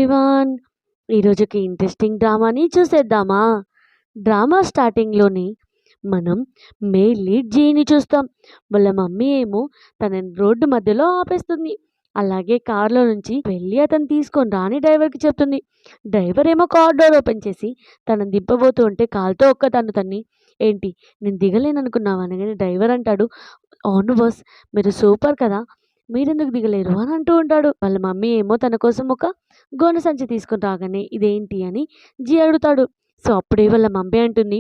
Everyone! ఈరోజు ఒక interesting డ్రామాని చూసేద్దామా? డ్రామా స్టార్టింగ్‌లోనే మనం మెయిల్ లీడ్ జీని చూస్తాం. వాళ్ళ మమ్మీ ఏమో తనని రోడ్డు మధ్యలో ఆపేస్తుంది. అలాగే కార్‌లో నుంచి వెళ్ళి అతన్ని తీసుకొని రా అని డ్రైవర్‌కి చెప్తుంది. డ్రైవర్ ఏమో కార్ డోర్ ఓపెన్ చేసి తనని దింపబోతూ ఉంటే కాలుతో ఒక్క తన్ను తన్ని, "ఏంటి నేను దిగలేననుకున్నావా?" అనగానే డ్రైవర్ అంటాడు, "అవును బాస్, మీరు సూపర్ కదా! మీరెందుకు దిగలేరు?" అని అంటూ ఉంటాడు. వాళ్ళ మమ్మీ ఏమో తన కోసం ఒక గోనె సంచి తీసుకొని రాగానే, "ఇదేంటి?" అని జీ అడుగుతాడు. సో, అప్పుడే వాళ్ళ మమ్మీ అంటుంది,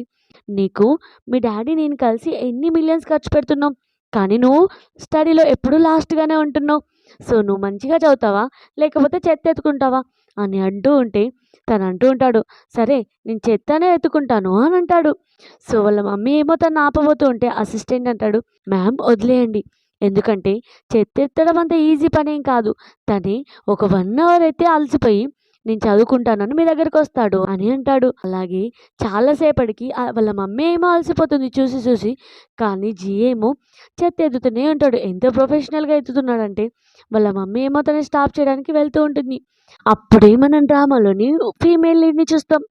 "నీకు మీ డ్యాడీ నేను కలిసి ఎన్ని మిలియన్స్ ఖర్చు పెడుతున్నాం. కానీ నువ్వు స్టడీలో ఎప్పుడూ లాస్ట్‌గానే ఉంటున్నావు. సో, నువ్వు మంచిగా చదువుతావా? లేకపోతే చెత్త ఎత్తుకుంటావా?" అని అంటూ ఉంటే తను అంటూ ఉంటాడు, "సరే నేను చెత్తనే ఎత్తుకుంటాను" అని అంటాడు. సో, వాళ్ళ మమ్మీ ఏమో తనని ఆపబోతూ ఉంటే అసిస్టెంట్ అంటాడు, "మ్యామ్ వదిలేయండి. ఎందుకంటే చెత్తెత్తడం అంత ఈజీ పనేం కాదు. తనే ఒక 1 అవర్ అయితే అలసిపోయి నేను చదువుకుంటానని మీ దగ్గరకొస్తాడు" అని అంటాడు. అలాగే చాలా సేపటికి వాళ్ళ మమ్మీ ఏమో అలసిపోతుంది చూసి చూసి. కానీ జీ ఏమో చెత్తెత్తుతూనే ఉంటాడు. ఎంత ప్రొఫెషనల్‌గా ఎత్తుతున్నాడంటే వాళ్ళ మమ్మీ ఏమో తనని స్టాప్ చేయడానికి వెళ్తూ ఉంటుంది. అప్పుడే మనం డ్రామాలోని ఫీమేల్ లీడ్‌ని చూస్తాం.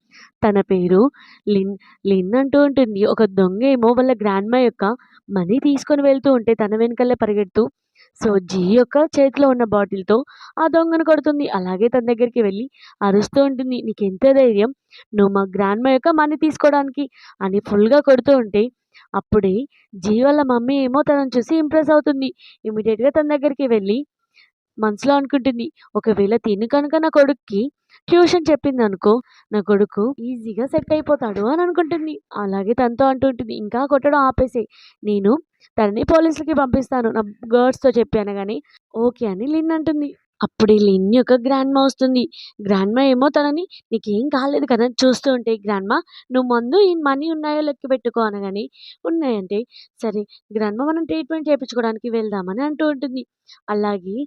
తన పేరు లిన్. లిన్ అంటూ ఉంటుంది. ఒక దొంగ ఏమో వాళ్ళ గ్రాండ్‌మా యొక్క మనీ తీసుకొని వెళ్తూ ఉంటే తన వెనకాలే పరిగెడుతూ సో, జీ యొక్క చేతిలో ఉన్న బాటిల్‌తో ఆ దొంగను కొడుతుంది. అలాగే తన దగ్గరికి వెళ్ళి అరుస్తూ ఉంటుంది, "నీకెంత ధైర్యం నువ్వు మా గ్రాండ్‌మా యొక్క మనీ తీసుకోవడానికి" అని ఫుల్‌గా కొడుతూ ఉంటే, అప్పుడే జీ వాళ్ళ మమ్మీ ఏమో తనని చూసి ఇంప్రెస్ అవుతుంది. ఇమ్మీడియేట్‌గా తన దగ్గరికి వెళ్ళి మనసులో అనుకుంటుంది, ఒకవేళ తిను కనుక నా కొడుక్కి ట్యూషన్ చెప్పిందనుకో, నా కొడుకు ఈజీగా సెట్ అయిపోతాడు అని అనుకుంటుంది. అలాగే తనతో అంటూ ఉంటుంది, "ఇంకా కొట్టడం ఆపేసేయి. నేను తనని పోలీసులకి పంపిస్తాను నా గర్డ్స్‌తో చెప్పి" అనగానే, "ఓకే" అని లిన్ అంటుంది. అప్పుడే లిన్ యొక్క గ్రాండ్‌మా వస్తుంది. గ్రాండ్‌మా ఏమో తనని, "నీకేం కాలేదు కదా" అని చూస్తూ ఉంటే, "గ్రాండ్‌మా నువ్వు ముందు ఈ మనీ ఉన్నాయో లెక్క పెట్టుకో" అనగానే, ఉన్నాయంటే, "సరే గ్రాండ్‌మా మనం ట్రీట్మెంట్ చేపించుకోవడానికి వెళ్దాం" అని అంటూ ఉంటుంది. అలాగే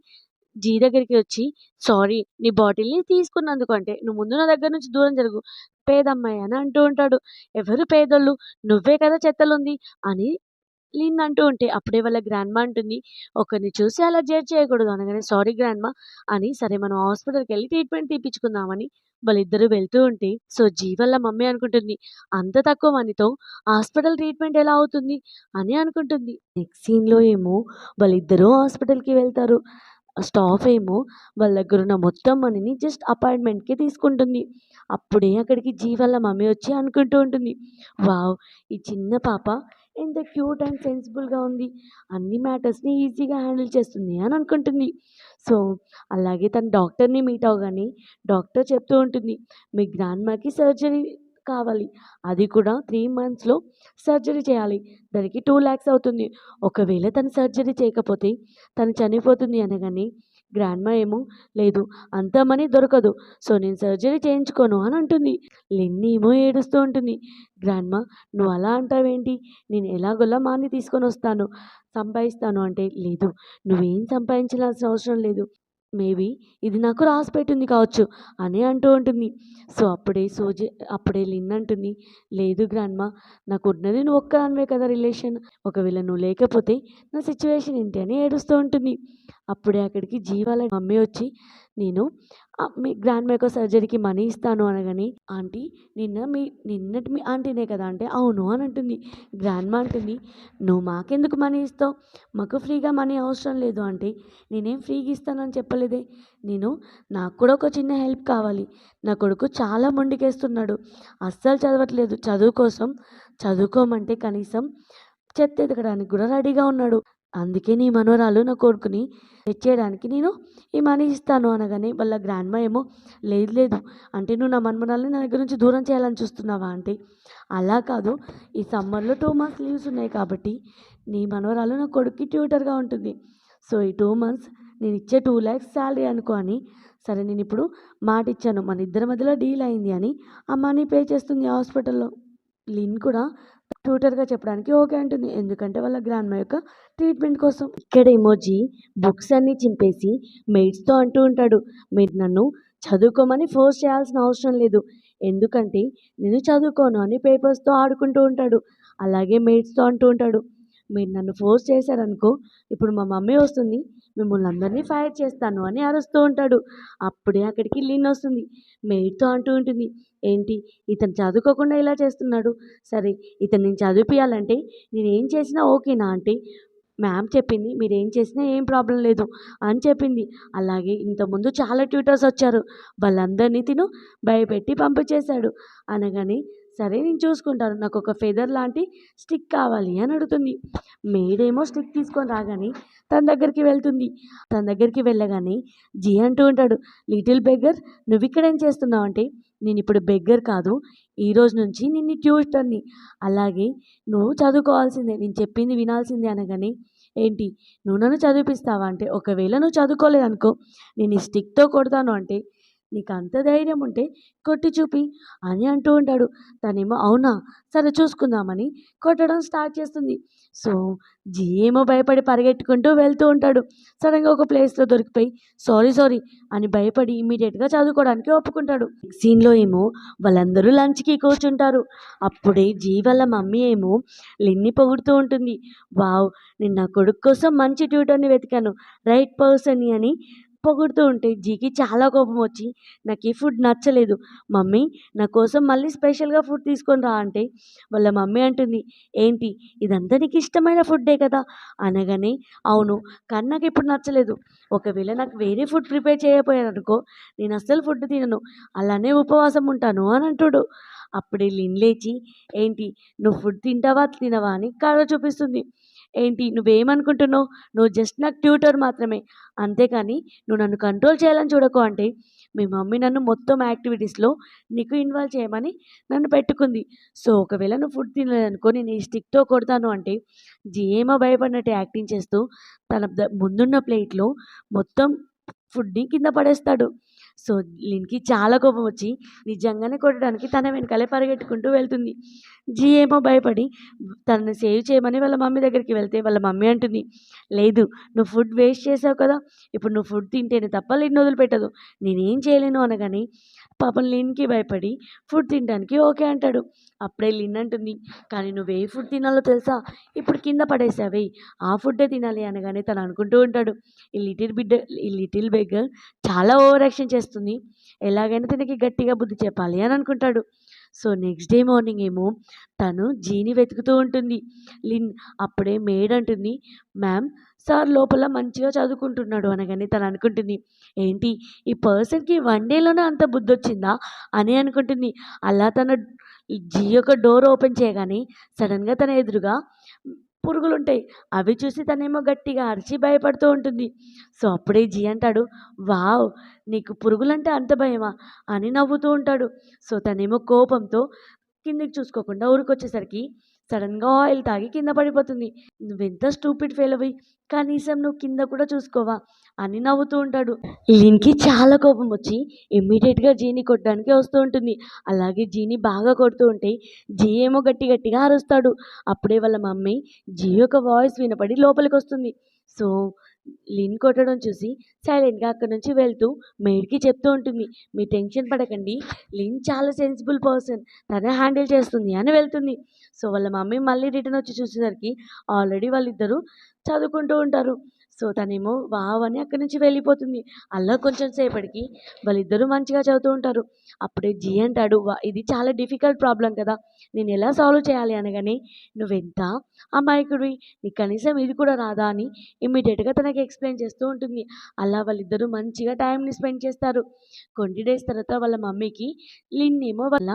జీ దగ్గరికి వచ్చి, "సారీ నీ బాటిల్‌ని తీసుకున్నందుకు" అంటే, "నువ్వు ముందు నా దగ్గర నుంచి దూరం జరుగు. పేదమ్మాయి" అని అంటూ ఉంటాడు. "ఎవరు పేదోళ్ళు? నువ్వే కదా చెత్తలుంది" అని లిన్ అంటూ ఉంటే, అప్పుడే వాళ్ళ గ్రాండ్‌మా అంటుంది, "ఒకరిని చూసి అలా జడ్జ్ చేయకూడదు" అనగానే, "సారీ గ్రాండ్‌మా" అని సరే మనం హాస్పిటల్‌కెళ్ళి ట్రీట్మెంట్ తీపించుకుందామని వాళ్ళిద్దరూ వెళ్తూ ఉంటే, సో, జీ వాళ్ళ మమ్మీ అనుకుంటుంది, "అంత తక్కువ మనీతో హాస్పిటల్ ట్రీట్మెంట్ ఎలా అవుతుంది" అని అనుకుంటుంది. నెక్స్ట్ సీన్‌లో ఏమో వాళ్ళిద్దరూ హాస్పిటల్‌కి వెళ్తారు. స్టాఫ్ ఏమో వాళ్ళ దగ్గరున్న మొత్తం మనీని జస్ట్ అపాయింట్మెంట్‌కి తీసుకుంటుంది. అప్పుడే అక్కడికి జీ వాళ్ళ మమ్మీ వచ్చి అనుకుంటూ ఉంటుంది, "వావ్! ఈ చిన్న పాప ఎంత క్యూట్ అండ్ సెన్సిబుల్‌గా ఉంది. అన్ని మ్యాటర్స్‌ని ఈజీగా హ్యాండిల్ చేస్తుంది" అని అనుకుంటుంది. సో, అలాగే తను డాక్టర్‌ని మీట్ అవ్వగానే డాక్టర్ చెప్తూ ఉంటుంది, "మీ గ్రాండ్‌మాకి సర్జరీ కావాలి. అది కూడా 3 మంత్స్‌లో సర్జరీ చేయాలి. దానికి 2,00,000 అవుతుంది. ఒకవేళ తను సర్జరీ చేయకపోతే తను చనిపోతుంది" అనగానే గ్రాండ్‌మా ఏమో, "లేదు అంత మనీ దొరకదు. సో, నేను సర్జరీ చేయించుకోను" అని అంటుంది. లెన్నీ ఏమో ఏడుస్తూ ఉంటుంది. "గ్రాండ్‌మా నువ్వు అలా అంటావేంటి? నేను ఎలాగోలా మనీ తీసుకొనొస్తాను, సంపాదిస్తాను" అంటే, "లేదు నువ్వేం సంపాదించాల్సిన అవసరం లేదు. మేబీ ఇది నాకు రాసిపెట్టింది కావచ్చు" అని అంటూ ఉంటుంది. సో, అప్పుడే లిన్ అంటుంది, "లేదు గ్రాండ్‌మా నాకున్నది నువ్వు ఒక్కదానివే కదా రిలేషన్. ఒకవేళ నువ్వు లేకపోతే నా సిట్యుయేషన్ ఏంటి" అని ఏడుస్తూ ఉంటుంది. అప్పుడే అక్కడికి జీ వాళ్ళ మమ్మీ వచ్చి, "నేను మీ గ్రాండ్‌మా యొక్క సర్జరీకి మనీ ఇస్తాను" అనగానే, "ఆంటీ నిన్నటి మీ ఆంటీనే కదా" అంటే, "అవును" అని అంటుంది. గ్రాండ్‌మా అంటుంది, "నువ్వు మాకెందుకు మనీ ఇస్తావు? మాకు ఫ్రీగా మనీ అవసరం లేదు" అంటే, "నేనేం ఫ్రీగా ఇస్తానని చెప్పలేదే. నాకు కూడా ఒక చిన్న హెల్ప్ కావాలి. నా కొడుకు చాలా మొండికేస్తున్నాడు. అస్సలు చదవట్లేదు. చదువు కోసం చదువుకోమంటే కనీసం చెత్త ఎతకడానికి కూడా రెడీగా ఉన్నాడు. అందుకే నీ మనవరాలు నా కొడుకుని తెచ్చేయడానికి నేను ఈ మనీ ఇస్తాను" అనగానే వాళ్ళ గ్రాండ్‌మా ఏమో, "లేదు లేదు అంటే నువ్వు నా మనమరాల్ని నా దగ్గర నుంచి దూరం చేయాలని చూస్తున్నావా" అంటే, "అలా కాదు. ఈ సమ్మర్‌లో 2 మంత్స్ లీవ్స్ ఉన్నాయి కాబట్టి నీ మనవరాలు నా కొడుక్కి ట్యూటర్‌గా ఉంటుంది. సో, ఈ 2 మంత్స్ నేనిచ్చే 2,00,000 సాలరీ అనుకో" అని, సరే నేనిప్పుడు మాటిచ్చాను. మన ఇద్దరి మధ్యలో డీల్ అయింది అని ఆ మనీ పే చేస్తుంది హాస్పిటల్‌లో. లిన్ కూడా ట్యూటర్‌గా చెప్పడానికి ఓకే అంటుంది. ఎందుకంటే వాళ్ళ గ్రాండ్‌మా యొక్క ట్రీట్మెంట్ కోసం. ఇక్కడ ఎమోజి బుక్స్ అన్నీ చింపేసి మెయిడ్స్‌తో అంటూ ఉంటాడు, "మీరు నన్ను చదువుకోమని ఫోర్స్ చేయాల్సిన అవసరం లేదు. ఎందుకంటే నేను చదువుకోను" అని పేపర్స్‌తో ఆడుకుంటూ ఉంటాడు. అలాగే మెయిడ్స్‌తో అంటూ ఉంటాడు, "మీరు నన్ను ఫోర్స్ చేశారనుకో, ఇప్పుడు మా మమ్మీ వస్తుంది. మిమ్మల్ని అందరినీ ఫైర్ చేస్తాను అని అరుస్తూ ఉంటాడు. అప్పుడే అక్కడికి లిన్ వస్తుంది. మెయిడ్‌తో అంటూ ఉంటుంది, ఏంటి ఇతను చదువుకోకుండా ఇలా చేస్తున్నాడు. సరే ఇతన్ని చదివిపియాలంటే నేనేం చేసినా ఓకేనా అంటే, మ్యామ్ చెప్పింది మీరేం చేసినా ఏం ప్రాబ్లమ్ లేదు అని చెప్పింది. అలాగే ఇంతకుముందు చాలా ట్యూటర్స్ వచ్చారు. వాళ్ళందరినీ తిను భయపెట్టి పంపించేశాడు. అనగానే సరే నేను చూసుకుంటాను. నాకొక ఫెదర్ లాంటి స్టిక్ కావాలి అని అడుగుతుంది. మేడేమో స్టిక్ తీసుకొని రాగానే తన దగ్గరికి వెళ్తుంది. తన దగ్గరికి వెళ్ళగానే జీ అంటూ ఉంటాడు, లిటిల్ బెగ్గర్ నువ్విక్కడేం చేస్తున్నావు అంటే, నేనిప్పుడు బెగ్గర్ కాదు. ఈరోజు నుంచి నేను నీ ట్యూటర్‌ని. అలాగే నువ్వు చదువుకోవాల్సిందే. నేను చెప్పింది వినాల్సిందే అనగానే, ఏంటి నువ్వు నన్ను చదివిపిస్తావా అంటే, ఒకవేళ నువ్వు చదువుకోలేదనుకో నేను ఈ స్టిక్‌తో కొడతాను అంటే, నీకంత ధైర్యం ఉంటే కొట్టి చూపి అని అంటూ ఉంటాడు. తనేమో అవునా! సరే చూసుకుందామని కొట్టడం స్టార్ట్ చేస్తుంది. సో, జీ ఏమో భయపడి పరిగెట్టుకుంటూ వెళ్తూ ఉంటాడు. సడెన్‌గా ఒక ప్లేస్‌లో దొరికిపోయి సారీ, సారీ అని భయపడి ఇమ్మీడియేట్‌గా చదువుకోవడానికి ఒప్పుకుంటాడు. సీన్‌లో ఏమో వాళ్ళందరూ లంచ్‌కి కూర్చుంటారు. అప్పుడే జీ వాళ్ళ మమ్మీ ఏమో లిన్ని పొగుడుతూ ఉంటుంది. వావ్! నేను నా కొడుకు కోసం మంచి ట్యూటర్‌ని వెతికాను. రైట్ పర్సన్‌ని అని పొగుడుతూ ఉంటే జీకి చాలా కోపం వచ్చి నాకు ఈ ఫుడ్ నచ్చలేదు. మమ్మీ నా కోసం మళ్ళీ స్పెషల్‌గా ఫుడ్ తీసుకొని రా అంటే వాళ్ళ మమ్మీ అంటుంది, ఏంటి ఇదంతా నీకు ఇష్టమైన ఫుడ్డే కదా! అనగానే అవును. కానీ నాకిప్పుడు నచ్చలేదు. ఒకవేళ నాకు వేరే ఫుడ్ ప్రిపేర్ చేయకపోయారనుకో నేను అస్సలు ఫుడ్ తినను. అలానే ఉపవాసం ఉంటాను అని అంటాడు. అప్పుడే లిన్ లేచి ఏంటి నువ్వు ఫుడ్ తింటావా? తినవా? అని కర్ర చూపిస్తుంది. ఏంటి నువ్వేమనుకుంటున్నావు? నువ్వు జస్ట్ నాకు ట్యూటర్ మాత్రమే. అంతేకాని నువ్వు నన్ను కంట్రోల్ చేయాలని చూడకు అంటే, మీ మమ్మీ నన్ను మొత్తం యాక్టివిటీస్‌లో నీకు ఇన్వాల్వ్ చేయమని నన్ను పెట్టుకుంది. సో, ఒకవేళ నువ్వు ఫుడ్ తినలేదనుకో నేను ఈ స్టిక్‌తో కొడతాను అంటే, ఏమో భయపడినట్టు యాక్టింగ్ చేస్తూ తన ముందున్న ప్లేట్‌లో మొత్తం ఫుడ్‌ని కింద పడేస్తాడు. సో, లిన్‌కి చాలా కోపం వచ్చి నిజంగానే కొట్టడానికి తన వెనకాలే పరిగెట్టుకుంటూ వెళ్తుంది. జీ ఏమో భయపడి తనని సేవ్ చేయమని వాళ్ళ మమ్మీ దగ్గరికి వెళ్తే వాళ్ళ మమ్మీ అంటుంది, లేదు నువ్వు ఫుడ్ వేస్ట్ చేసావు కదా! ఇప్పుడు నువ్వు ఫుడ్ తింటేనే తప్ప లిన్ను వదిలిపెట్టదు. నేనేం చేయలేను అనగానే పాపం లిన్‌కి భయపడి ఫుడ్ తినడానికి ఓకే అంటాడు. అప్పుడే లిన్ అంటుంది, కానీ నువ్వు ఏ ఫుడ్ తినాలో తెలుసా? ఇప్పుడు కింద పడేసావే ఆ ఫుడ్డే తినాలి అనగానే తను అనుకుంటూ ఉంటాడు. ఈ లిటిల్ బెగ్గర్ చాలా ఓవర్ యాక్షన్ చేస్తుంది. ఎలాగైనా తనకి గట్టిగా బుద్ధి చెప్పాలి అని అనుకుంటాడు. సో, నెక్స్ట్ డే మార్నింగ్ ఏమో తను జీని వెతుకుతూ ఉంటుంది. లిన్ అప్పుడే మేడ్ అంటుంది, మ్యామ్ సార్ లోపల మంచిగా చదువుకుంటున్నాడు అనగానే తను అనుకుంటుంది, ఏంటి ఈ పర్సన్‌కి 1 డేలోనే అంత బుద్ధొచ్చిందా అని అనుకుంటుంది. అలా తన జీ యొక్క డోర్ ఓపెన్ చేయగానే సడెన్‌గా తన ఎదురుగా పురుగులుంటాయి. అవి చూసి తనేమో గట్టిగా అరిచి భయపడుతూ ఉంటుంది. సో, అప్పుడే జీ అంటాడు, వావ్! నీకు పురుగులంటే అంత భయమా? అని నవ్వుతూ ఉంటాడు. సో, తనేమో కోపంతో కిందకి చూసుకోకుండా ఉరికొచ్చేసరికి సడెన్‌గా ఆయిల్ తాగి కింద పడిపోతుంది. "నువ్వెంత స్టూపిడ్ ఫెలోవి. కనీసం నువ్వు కింద కూడా చూసుకోవా?" అని నవ్వుతూ ఉంటాడు. లిన్‌కి చాలా కోపం వచ్చి ఇమ్మీడియేట్‌గా జీని కొట్టడానికి వస్తూ ఉంటుంది. అలాగే జీని బాగా కొడుతూ ఉంటే జీ ఏమో గట్టి గట్టిగా అరుస్తాడు. అప్పుడే వాళ్ళ మమ్మీ జీ యొక్క వాయిస్ వినపడి లోపలికొస్తుంది. సో, లిన్ కొట్టడం చూసి సైలెంట్‌గా అక్కడి నుంచి వెళ్తూ మెయిడ్‌కి చెప్తూ ఉంటుంది. "మీరు టెన్షన్ పడకండి. లిన్ చాలా సెన్సిబుల్ పర్సన్. తనే హ్యాండిల్ చేస్తుంది" అని వెళ్తుంది. సో, వాళ్ళ మమ్మీ మళ్ళీ రిటర్న్ వచ్చి చూసేసరికి ఆల్రెడీ వాళ్ళిద్దరూ చదువుకుంటూ ఉంటారు. సో, తనేమో వావ్! అని అక్కడి నుంచి వెళ్ళిపోతుంది. అలా కొంచెం సేపటికి వాళ్ళిద్దరూ మంచిగా చదువుతూ ఉంటారు. అప్పుడే జీ అంటాడు, ఇది చాలా డిఫికల్ట్ ప్రాబ్లమ్ కదా! నేనెలా సాల్వ్ చేయాలి అనగానే, "నువ్వెంత అమాయకుడివి. నీకు కనీసం ఇది కూడా రాదా?" అని ఇమ్మీడియేట్‌గా తనకి ఎక్స్‌ప్లెయిన్ చేస్తూ ఉంటుంది. అలా వాళ్ళిద్దరూ మంచిగా టైమ్‌ని స్పెండ్ చేస్తారు. కొన్ని డేస్ తర్వాత వాళ్ళ మమ్మీకి లిన్ ఏమో వాళ్ళ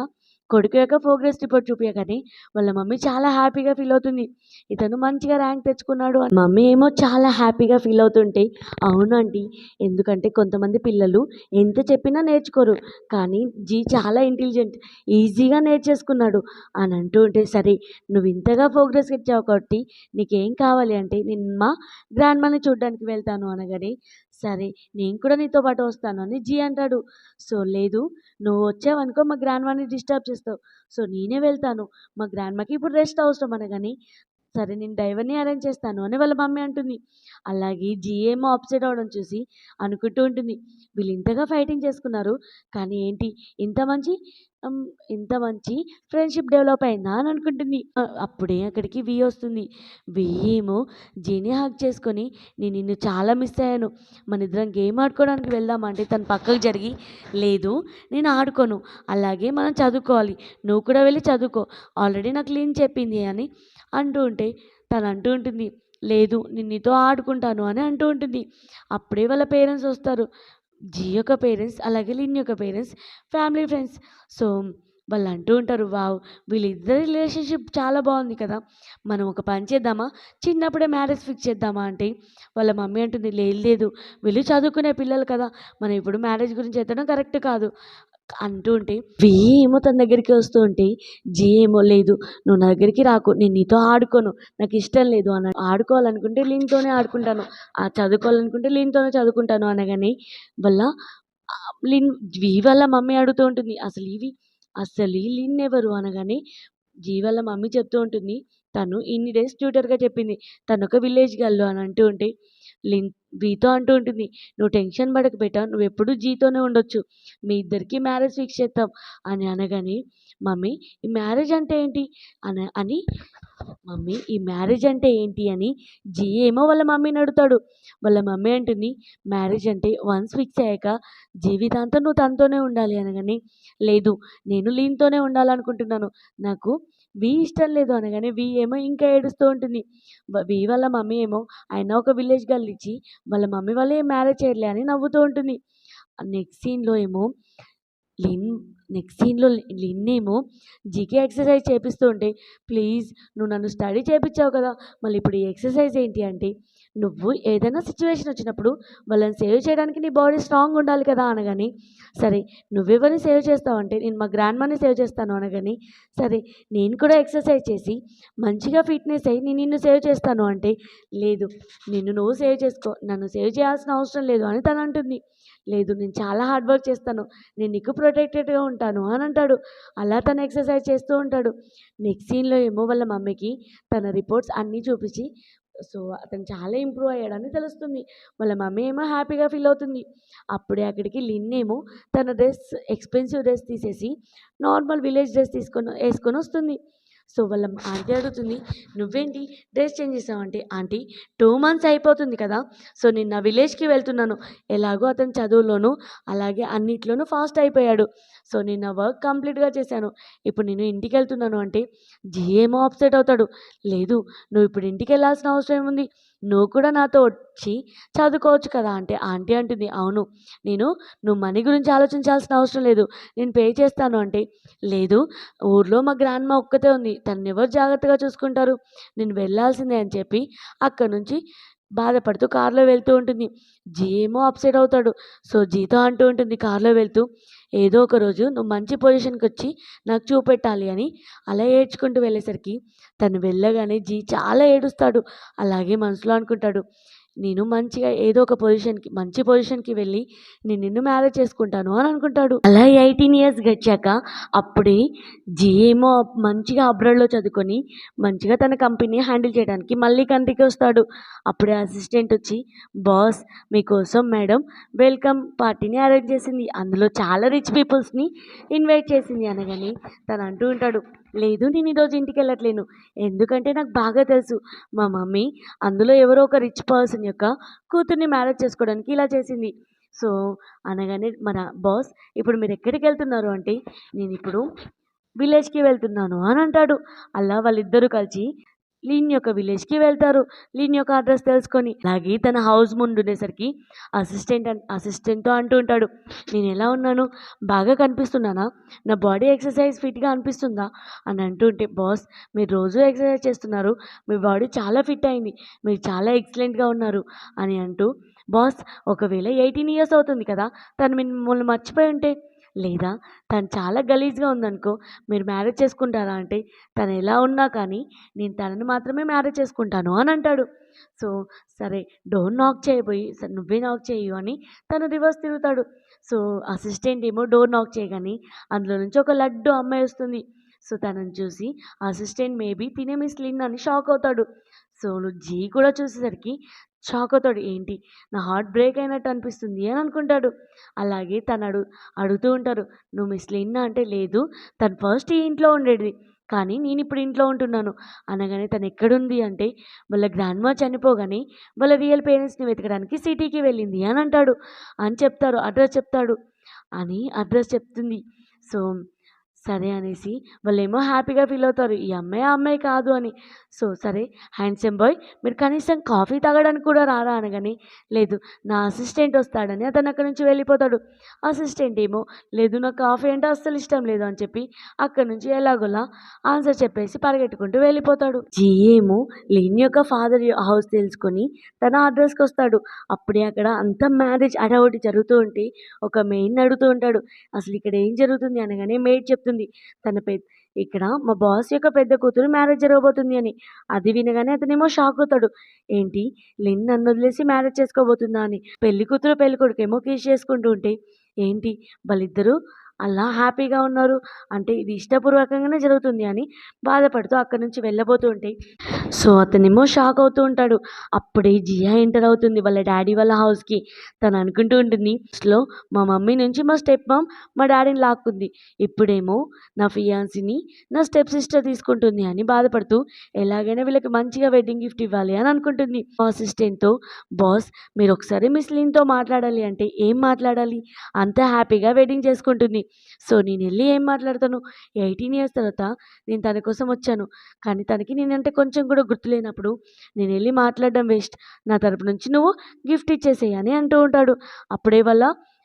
కొడుకు యొక్క ప్రోగ్రెస్ రిపోర్ట్ చూపియగానే వాళ్ళ మమ్మీ చాలా హ్యాపీగా ఫీల్ అవుతుంది. ఇతను మంచిగా ర్యాంక్ తెచ్చుకున్నాడు అని. మమ్మీ ఏమో చాలా హ్యాపీగా ఫీల్ అవుతుంటే, అవును ఆంటీ. ఎందుకంటే కొంతమంది పిల్లలు ఎంత చెప్పినా నేర్చుకోరు. కానీ జీ చాలా ఇంటెలిజెంట్. ఈజీగా నేర్చేసుకున్నాడు అని అంటూ ఉంటే, సరే నువ్వు ఇంతగా ప్రోగ్రెస్ ఇచ్చావు కాబట్టి నీకేం కావాలి అంటే నేను మా గ్రాండ్‌మాని చూడ్డానికి వెళ్తాను అనగానే, సరే నేను కూడా నీతో పాటు వస్తాను అని జీ అంటాడు. సో, లేదు నువ్వు వచ్చావనుకో మా గ్రాండ్‌మాని డిస్టర్బ్ చేస్తావు. సో, నేనే వెళ్తాను. మా గ్రాండ్‌మాకి ఇప్పుడు రెస్ట్ అవసరం అనగానే సరే నేను డ్రైవర్‌ని అరేంజ్ చేస్తాను అని వాళ్ళ మమ్మీ అంటుంది. అలాగే జీ ఏమో అప్సెట్ అవ్వడం చూసి అనుకుంటూ ఉంటుంది. వీళ్ళు ఇంతగా ఫైటింగ్ చేసుకున్నారు. కానీ ఏంటి ఇంత మంచి హ్మ్. ఇంత మంచి ఫ్రెండ్‌షిప్ డెవలప్ అయిందా అని అనుకుంటుంది. అప్పుడే అక్కడికి వి వస్తుంది. వి ఏమో జీని హగ్ చేసుకొని నేను నిన్ను చాలా మిస్ అయ్యాను. మనిద్దరం గేమ్ ఆడుకోవడానికి వెళ్దామా అంటే తను పక్కకు జరిగి లేదు నేను ఆడుకోను. అలాగే మనం చదువుకోవాలి. నువ్వు కూడా వెళ్ళి చదువుకో. ఆల్రెడీ నాకు లిన్ చెప్పింది అని అంటూ ఉంటే తను అంటూ ఉంటుంది. లేదు నేను నీతో ఆడుకుంటాను అని అంటూ ఉంటుంది. అప్పుడే వాళ్ళ పేరెంట్స్ వస్తారు. జీ యొక్క పేరెంట్స్ అలాగే లిన్ యొక్క పేరెంట్స్ ఫ్యామిలీ ఫ్రెండ్స్. సో వాళ్ళు అంటూ ఉంటారు వావ్! వీళ్ళిద్దరి రిలేషన్‌షిప్ చాలా బాగుంది కదా! మనం ఒక పని చేద్దామా? చిన్నప్పుడే మ్యారేజ్ ఫిక్స్ చేద్దామా అంటే వాళ్ళ మమ్మీ అంటుంది లేదు లేదు వీళ్ళు చదువుకునే పిల్లలు కదా! మనం ఇప్పుడు మ్యారేజ్ గురించి ఎత్తడం కరెక్ట్ కాదు. అంటూ ఉంటే వి ఏమో తన దగ్గరికి వస్తూ ఉంటే జీ ఏమో లేదు నువ్వు నా దగ్గరికి రాకు నేను నీతో ఆడుకోను నాకు ఇష్టం లేదు అని ఆడుకోవాలనుకుంటే లీన్‌తోనే ఆడుకుంటాను. చదువుకోవాలనుకుంటే లీన్‌తోనే చదువుకుంటాను అనగానే వాళ్ళ లిన్ వి వాళ్ళ మమ్మీ అడుగుతూ ఉంటుంది. అసలు ఈ లిన్ ఎవరు అనగానే జీ వాళ్ళ మమ్మీ చెప్తూ ఉంటుంది. తను ఇన్ని డేస్ ట్యూటర్‌గా చెప్పింది. తనొక విలేజ్ గర్ల్ అని అంటూ ఉంటే లిన్ వీతో అంటూ ఉంటుంది. "నువ్వు టెన్షన్ పడకు బేటా నువ్వెప్పుడు జీతోనే ఉండొచ్చు. మీ ఇద్దరికీ మ్యారేజ్ ఫిక్స్ చేద్దాం" అని అనగానే మమ్మీ ఈ మ్యారేజ్ అంటే ఏంటి? అని మమ్మీ ఈ మ్యారేజ్ అంటే ఏంటి అని జీ ఏమో వాళ్ళ మమ్మీని అడుగుతాడు. వాళ్ళ మమ్మీ అంటుంది మ్యారేజ్ అంటే వన్స్ ఫిక్స్ అయ్యాక జీవితాంతం నువ్వు తనతోనే ఉండాలి అనగానే లేదు నేను లీన్‌తోనే ఉండాలనుకుంటున్నాను. నాకు వి ఇష్టం లేదు అనగానే వి ఏమో ఇంకా ఏడుస్తూ ఉంటుంది. వి వాళ్ళ మమ్మీ ఏమో అయినా ఒక విలేజ్ గర్ల్ ఇచ్చి వాళ్ళ మమ్మీ వాళ్ళే మ్యారేజ్ చేయరులే అని నవ్వుతూ ఉంటుంది. నెక్స్ట్ సీన్‌లో ఏమో లిన్ నెక్స్ట్ సీన్‌లో లిన్నేమో జీకే ఎక్సర్సైజ్ చేపిస్తూ ఉంటే, "ప్లీజ్ నువ్వు నన్ను స్టడీ చేపిచ్చావు కదా! మళ్ళీ ఇప్పుడు ఈ ఎక్సర్సైజ్ ఏంటి?" అంటే, "నువ్వు ఏదైనా సిట్యుయేషన్ వచ్చినప్పుడు వాళ్ళని సేవ్ చేయడానికి నీ బాడీ స్ట్రాంగ్ ఉండాలి కదా!" అనగానే, "సరే నువ్వెవరిని సేవ్ చేస్తావు?" అంటే, "నేను మా గ్రాండ్‌మాని సేవ్ చేస్తాను" అనగానే, "సరే నేను కూడా ఎక్సర్సైజ్ చేసి మంచిగా ఫిట్‌నెస్ అయ్యి నేను నిన్ను సేవ్ చేస్తాను" అంటే, "లేదు నిన్ను నువ్వు సేవ్ చేసుకో. నన్ను సేవ్ చేయాల్సిన అవసరం లేదు" అని తనంటుంది. "లేదు నేను చాలా హార్డ్ వర్క్ చేస్తాను. నేను నీకు ప్రొటెక్టెడ్‌గా ఉంటాను" అని అంటాడు. అలా తను ఎక్సర్సైజ్ చేస్తూ ఉంటాడు. నెక్స్ట్ సీన్‌లో ఏమో వాళ్ళ మమ్మీకి తన రిపోర్ట్స్ అన్నీ చూపించి సో, అతను చాలా ఇంప్రూవ్ అయ్యాడని తెలుస్తుంది. వాళ్ళ మమ్మీ ఏమో హ్యాపీగా ఫీల్ అవుతుంది. అప్పుడే అక్కడికి లిన్ ఏమో తన ఎక్స్‌పెన్సివ్ డ్రెస్ తీసేసి నార్మల్ విలేజ్ డ్రెస్ యేసుకొనొస్తుంది. సో, వాళ్ళ ఆంటీ అడుగుతుంది, "నువ్వేంటి డ్రెస్ చేంజ్ చేసావంటే" "ఆంటీ 2 మంత్స్ అయిపోతుంది కదా! సో, నేను నా విలేజ్‌కి వెళ్తున్నాను. ఎలాగో అతను చదువులోను, అలాగే అన్నిట్లోనూ ఫాస్ట్ అయిపోయాడు. సో, నేను నా వర్క్ కంప్లీట్‌గా చేశాను. ఇప్పుడు నేను ఇంటికెళ్తున్నాను" అంటే జీ ఏమో అప్సెట్ అవుతాడు. "లేదు నువ్వు ఇప్పుడు ఇంటికెళ్ళాల్సిన అవసరం ఏముంది? నువ్వు కూడా నాతో వచ్చి చదువుకోవచ్చు కదా!" అంటే ఆంటీ అంటుంది, "అవును నువ్వు మనీ గురించి ఆలోచించాల్సిన అవసరం లేదు. నేను పే చేస్తాను" అంటే లేదు ఊర్లో మా గ్రాండ్‌మా ఒక్కతే ఉంది. తననెవరు జాగ్రత్తగా చూసుకుంటారు? నేను వెళ్ళాల్సిందే అని చెప్పి అక్కడి నుంచి బాధపడుతూ కార్‌లో వెళ్తూ ఉంటుంది. జీ ఏమో అప్సెట్ అవుతాడు. సో, జీతో అంటూ ఉంటుంది కార్‌లో వెళ్తూ, "ఏదో ఒక రోజు నువ్వు మంచి పొజిషన్‌కొచ్చి నాకు చూపెట్టాలి" అని. అలా ఏడ్చుకుంటూ వెళ్ళేసరికి తను వెళ్ళగానే జీ చాలా ఏడుస్తాడు. అలాగే మనసులో అనుకుంటాడు, "నేను మంచిగా ఏదో ఒక మంచి పొజిషన్‌కి వెళ్ళి నేను నిన్ను మ్యారేజ్ చేసుకుంటాను" అని అనుకుంటాడు. అలా 18 ఇయర్స్ గడిచాక అప్పుడే జీ ఏమో మంచిగా అబ్రాడ్‌లో చదువుకొని మంచిగా తన కంపెనీ హ్యాండిల్ చేయడానికి మళ్ళీ కంట్రీకి వస్తాడు. అప్పుడే అసిస్టెంట్ వచ్చి, "బాస్ మీకోసం మేడం వెల్కమ్ పార్టీని అరేంజ్ చేసింది. అందులో చాలా రిచ్ పీపుల్స్‌ని ఇన్వైట్ చేసింది" అనగానే తను అంటూ ఉంటాడు, "లేదు నేను ఈరోజు ఇంటికెళ్ళట్లేను. ఎందుకంటే నాకు బాగా తెలుసు మా మమ్మీ అందులో ఎవరో ఒక రిచ్ పర్సన్ యొక్క కూతుర్ని మ్యారేజ్ చేసుకోవడానికి ఇలా చేసింది." సో, అనగానే మన బాస్, "ఇప్పుడు మీరెక్కడికెళ్తున్నారు?" అంటే, "నేనిప్పుడు విలేజ్‌కి వెళ్తున్నాను" అని అంటాడు. అలా వాళ్ళిద్దరూ కలిసి లీన్ యొక్క విలేజ్‌కి వెళ్తారు. లీన్ యొక్క అడ్రెస్ తెలుసుకొని. అలాగే తన హౌస్ ముందుండేసరికి అసిస్టెంట్‌తో అంటూ ఉంటాడు, "నేనెలా ఉన్నాను? బాగా కనిపిస్తున్నానా? నా బాడీ ఎక్సర్సైజ్ ఫిట్‌గా అనిపిస్తుందా?" అని అంటూ ఉంటే, "బాస్ మీరు రోజూ ఎక్సర్సైజ్ చేస్తున్నారు. మీ బాడీ చాలా ఫిట్ అయింది. మీరు చాలా ఎక్సలెంట్‌గా ఉన్నారు" అని అంటూ, "బాస్ ఒకవేళ 18 ఇయర్స్ అవుతుంది కదా! తను మిమ్మల్ని మర్చిపోయి ఉంటే? లేదా తను చాలా గలీజ్‌గా ఉందనుకో మీరు మ్యారేజ్ చేసుకుంటారా?" అంటే, "తను ఎలా ఉన్నా కానీ నేను తనని మాత్రమే మ్యారేజ్ చేసుకుంటాను" అని అంటాడు. సో, సరే డోర్ నాక్ చేయబోయి, "సరే నువ్వే నాక్ చెయ్యు" అని తను రివర్స్ తిరుగుతాడు. సో, అసిస్టెంట్ ఏమో డోర్ నాక్ చేయగానే అందులో నుంచి ఒక లడ్డు అమ్మాయి వస్తుంది. సో తనని చూసి అసిస్టెంట్ మేబీ తినే మిస్ లిన్ అని షాక్ అవుతాడు. సో జీ కూడా చూసేసరికి షాక్ అవుతాడు. ఏంటి నా హార్ట్ బ్రేక్ అయినట్టు అనిపిస్తుంది అని అనుకుంటాడు. అలాగే అడుగుతూ ఉంటారు, నువ్వు మిస్ లిన్నా అంటే, లేదు తను ఫస్ట్ ఈ ఇంట్లో ఉండేది కానీ నేను ఇప్పుడు ఇంట్లో ఉంటున్నాను అనగానే, తను ఎక్కడుంది అంటే వాళ్ళ గ్రాండ్మా చనిపోగానే వాళ్ళ రియల్ పేరెంట్స్ని వెతకడానికి సిటీకి వెళ్ళింది అని అంటాడు. అని చెప్తారు, అడ్రస్ చెప్తాడు. అని అడ్రస్ చెప్తుంది. సో సరే అనేసి వాళ్ళేమో హ్యాపీగా ఫీల్ అవుతారు, ఈ అమ్మాయి ఆ అమ్మాయి కాదు అని. సో సరే హ్యాండ్సమ్ బాయ్, మీరు కనీసం కాఫీ తాగడానికి కూడా రారా అనగానే, లేదు నా అసిస్టెంట్ వస్తాడని అతను అక్కడి నుంచి వెళ్ళిపోతాడు. అసిస్టెంట్ ఏమో, లేదు నాకు కాఫీ అంటే అస్సలు ఇష్టం లేదు అని చెప్పి అక్కడి నుంచి ఎలాగోలా ఆన్సర్ చెప్పేసి పరిగెట్టుకుంటూ వెళ్ళిపోతాడు. జీ ఏమో లిన్ యొక్క ఫాదర్ హౌస్ తెలుసుకొని తన అడ్రస్కి వస్తాడు. అప్పుడే అక్కడ అంతా మ్యారేజ్ అడవుడి జరుగుతూ ఉంటే ఒక మెయిన్ అడుగుతూ ఉంటాడు, అసలు ఇక్కడ ఏం జరుగుతుంది అనగానే మెయిడ్ చెప్తుంది, తన ఇక్కడ మా బాస్ యొక్క పెద్ద కూతురు మ్యారేజ్ జరగబోతుంది అని. అది వినగానే అతనేమో షాక్ అవుతాడు. ఏంటి, లిన్ నన్ను వదిలేసి మ్యారేజ్ చేసుకోబోతుందా అని. పెళ్లి కూతురు పెళ్లి కొడుకేమో కిస్ చేసుకుంటూ ఉంటే, ఏంటి వాళ్ళిద్దరూ అలా హ్యాపీగా ఉన్నారు అంటే ఇది ఇష్టపూర్వకంగానే జరుగుతుంది అని బాధపడుతూ అక్కడి నుంచి వెళ్ళబోతూ ఉంటే, సో అతనేమో షాక్ అవుతూ ఉంటాడు. అప్పుడే జియా ఎంటర్ అవుతుంది వాళ్ళ డాడీ వాళ్ళ హౌస్కి. తను అనుకుంటూ ఉంటుంది, లో మా మమ్మీ నుంచి మా స్టెప్ మామ్ మా డాడీని లాక్కుంది, ఇప్పుడేమో నా ఫియాన్సీని నా స్టెప్ సిస్టర్ తీసుకుంటుంది అని బాధపడుతూ ఎలాగైనా వీళ్ళకి మంచిగా వెడ్డింగ్ గిఫ్ట్ ఇవ్వాలి అని అనుకుంటుంది. మా అసిస్టెంట్తో, బాస్ మీరు ఒకసారి మిస్ లిన్తో మాట్లాడాలి అంటే ఏం మాట్లాడాలి, అంత హ్యాపీగా వెడ్డింగ్ చేసుకుంటుంది. సో నేను వెళ్ళి ఏం మాట్లాడతాను, 18 ఇయర్స్ తర్వాత నేను తన కోసం వచ్చాను కానీ తనకి నేనంటే కొంచెం కూడా గుర్తులేనప్పుడు నేను వెళ్ళి మాట్లాడడం వేస్ట్, నా తరపు నుంచి నువ్వు గిఫ్ట్ ఇచ్చేసేయి అని అంటూ ఉంటాడు. అప్పుడే వల్ల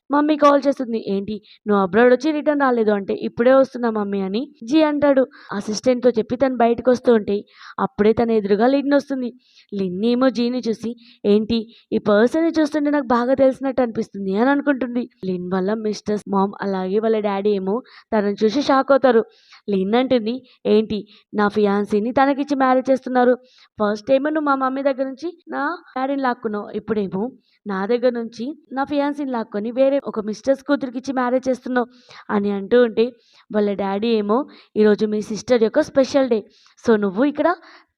మమ్మీ కాల్ చేస్తుంది, ఏంటి నువ్వు అబ్రాడ్ వచ్చి రిటర్న్ రాలేదు అంటే, ఇప్పుడే వస్తున్నా మమ్మీ అని జీ అంటాడు. అసిస్టెంట్తో చెప్పి తను బయటకు వస్తూ ఉంటే అప్పుడే తన ఎదురుగా లిన్ వస్తుంది. లిన్ ఏమో జీని చూసి, ఏంటి ఈ పర్సన్ని చూస్తుంటే నాకు బాగా తెలిసినట్టు అనిపిస్తుంది అని అనుకుంటుంది. లిన్ వల్ల మిస్టర్ మామ్ అలాగే వాళ్ళ డాడీ ఏమో తనని చూసి షాక్ అవుతారు. లిన్ అంటుంది, ఏంటి నా ఫియాన్సీని తనకిచ్చి మ్యారేజ్ చేస్తున్నారు, ఫస్ట్ ఏమో నువ్వు మా మమ్మీ దగ్గర నుంచి నా డాడీని లాక్కున్నావు, ఇప్పుడేమో నా దగ్గర నుంచి నా ఫియాన్సీని లాక్కొని వేరే ఒక మిస్టర్స్ కూతురికి ఇచ్చి మ్యారేజ్ చేస్తున్నావు అని అంటూ ఉంటే, వాళ్ళ డాడీ ఏమో ఈరోజు మీ సిస్టర్ యొక్క స్పెషల్ డే, సో నువ్వు ఇక్కడ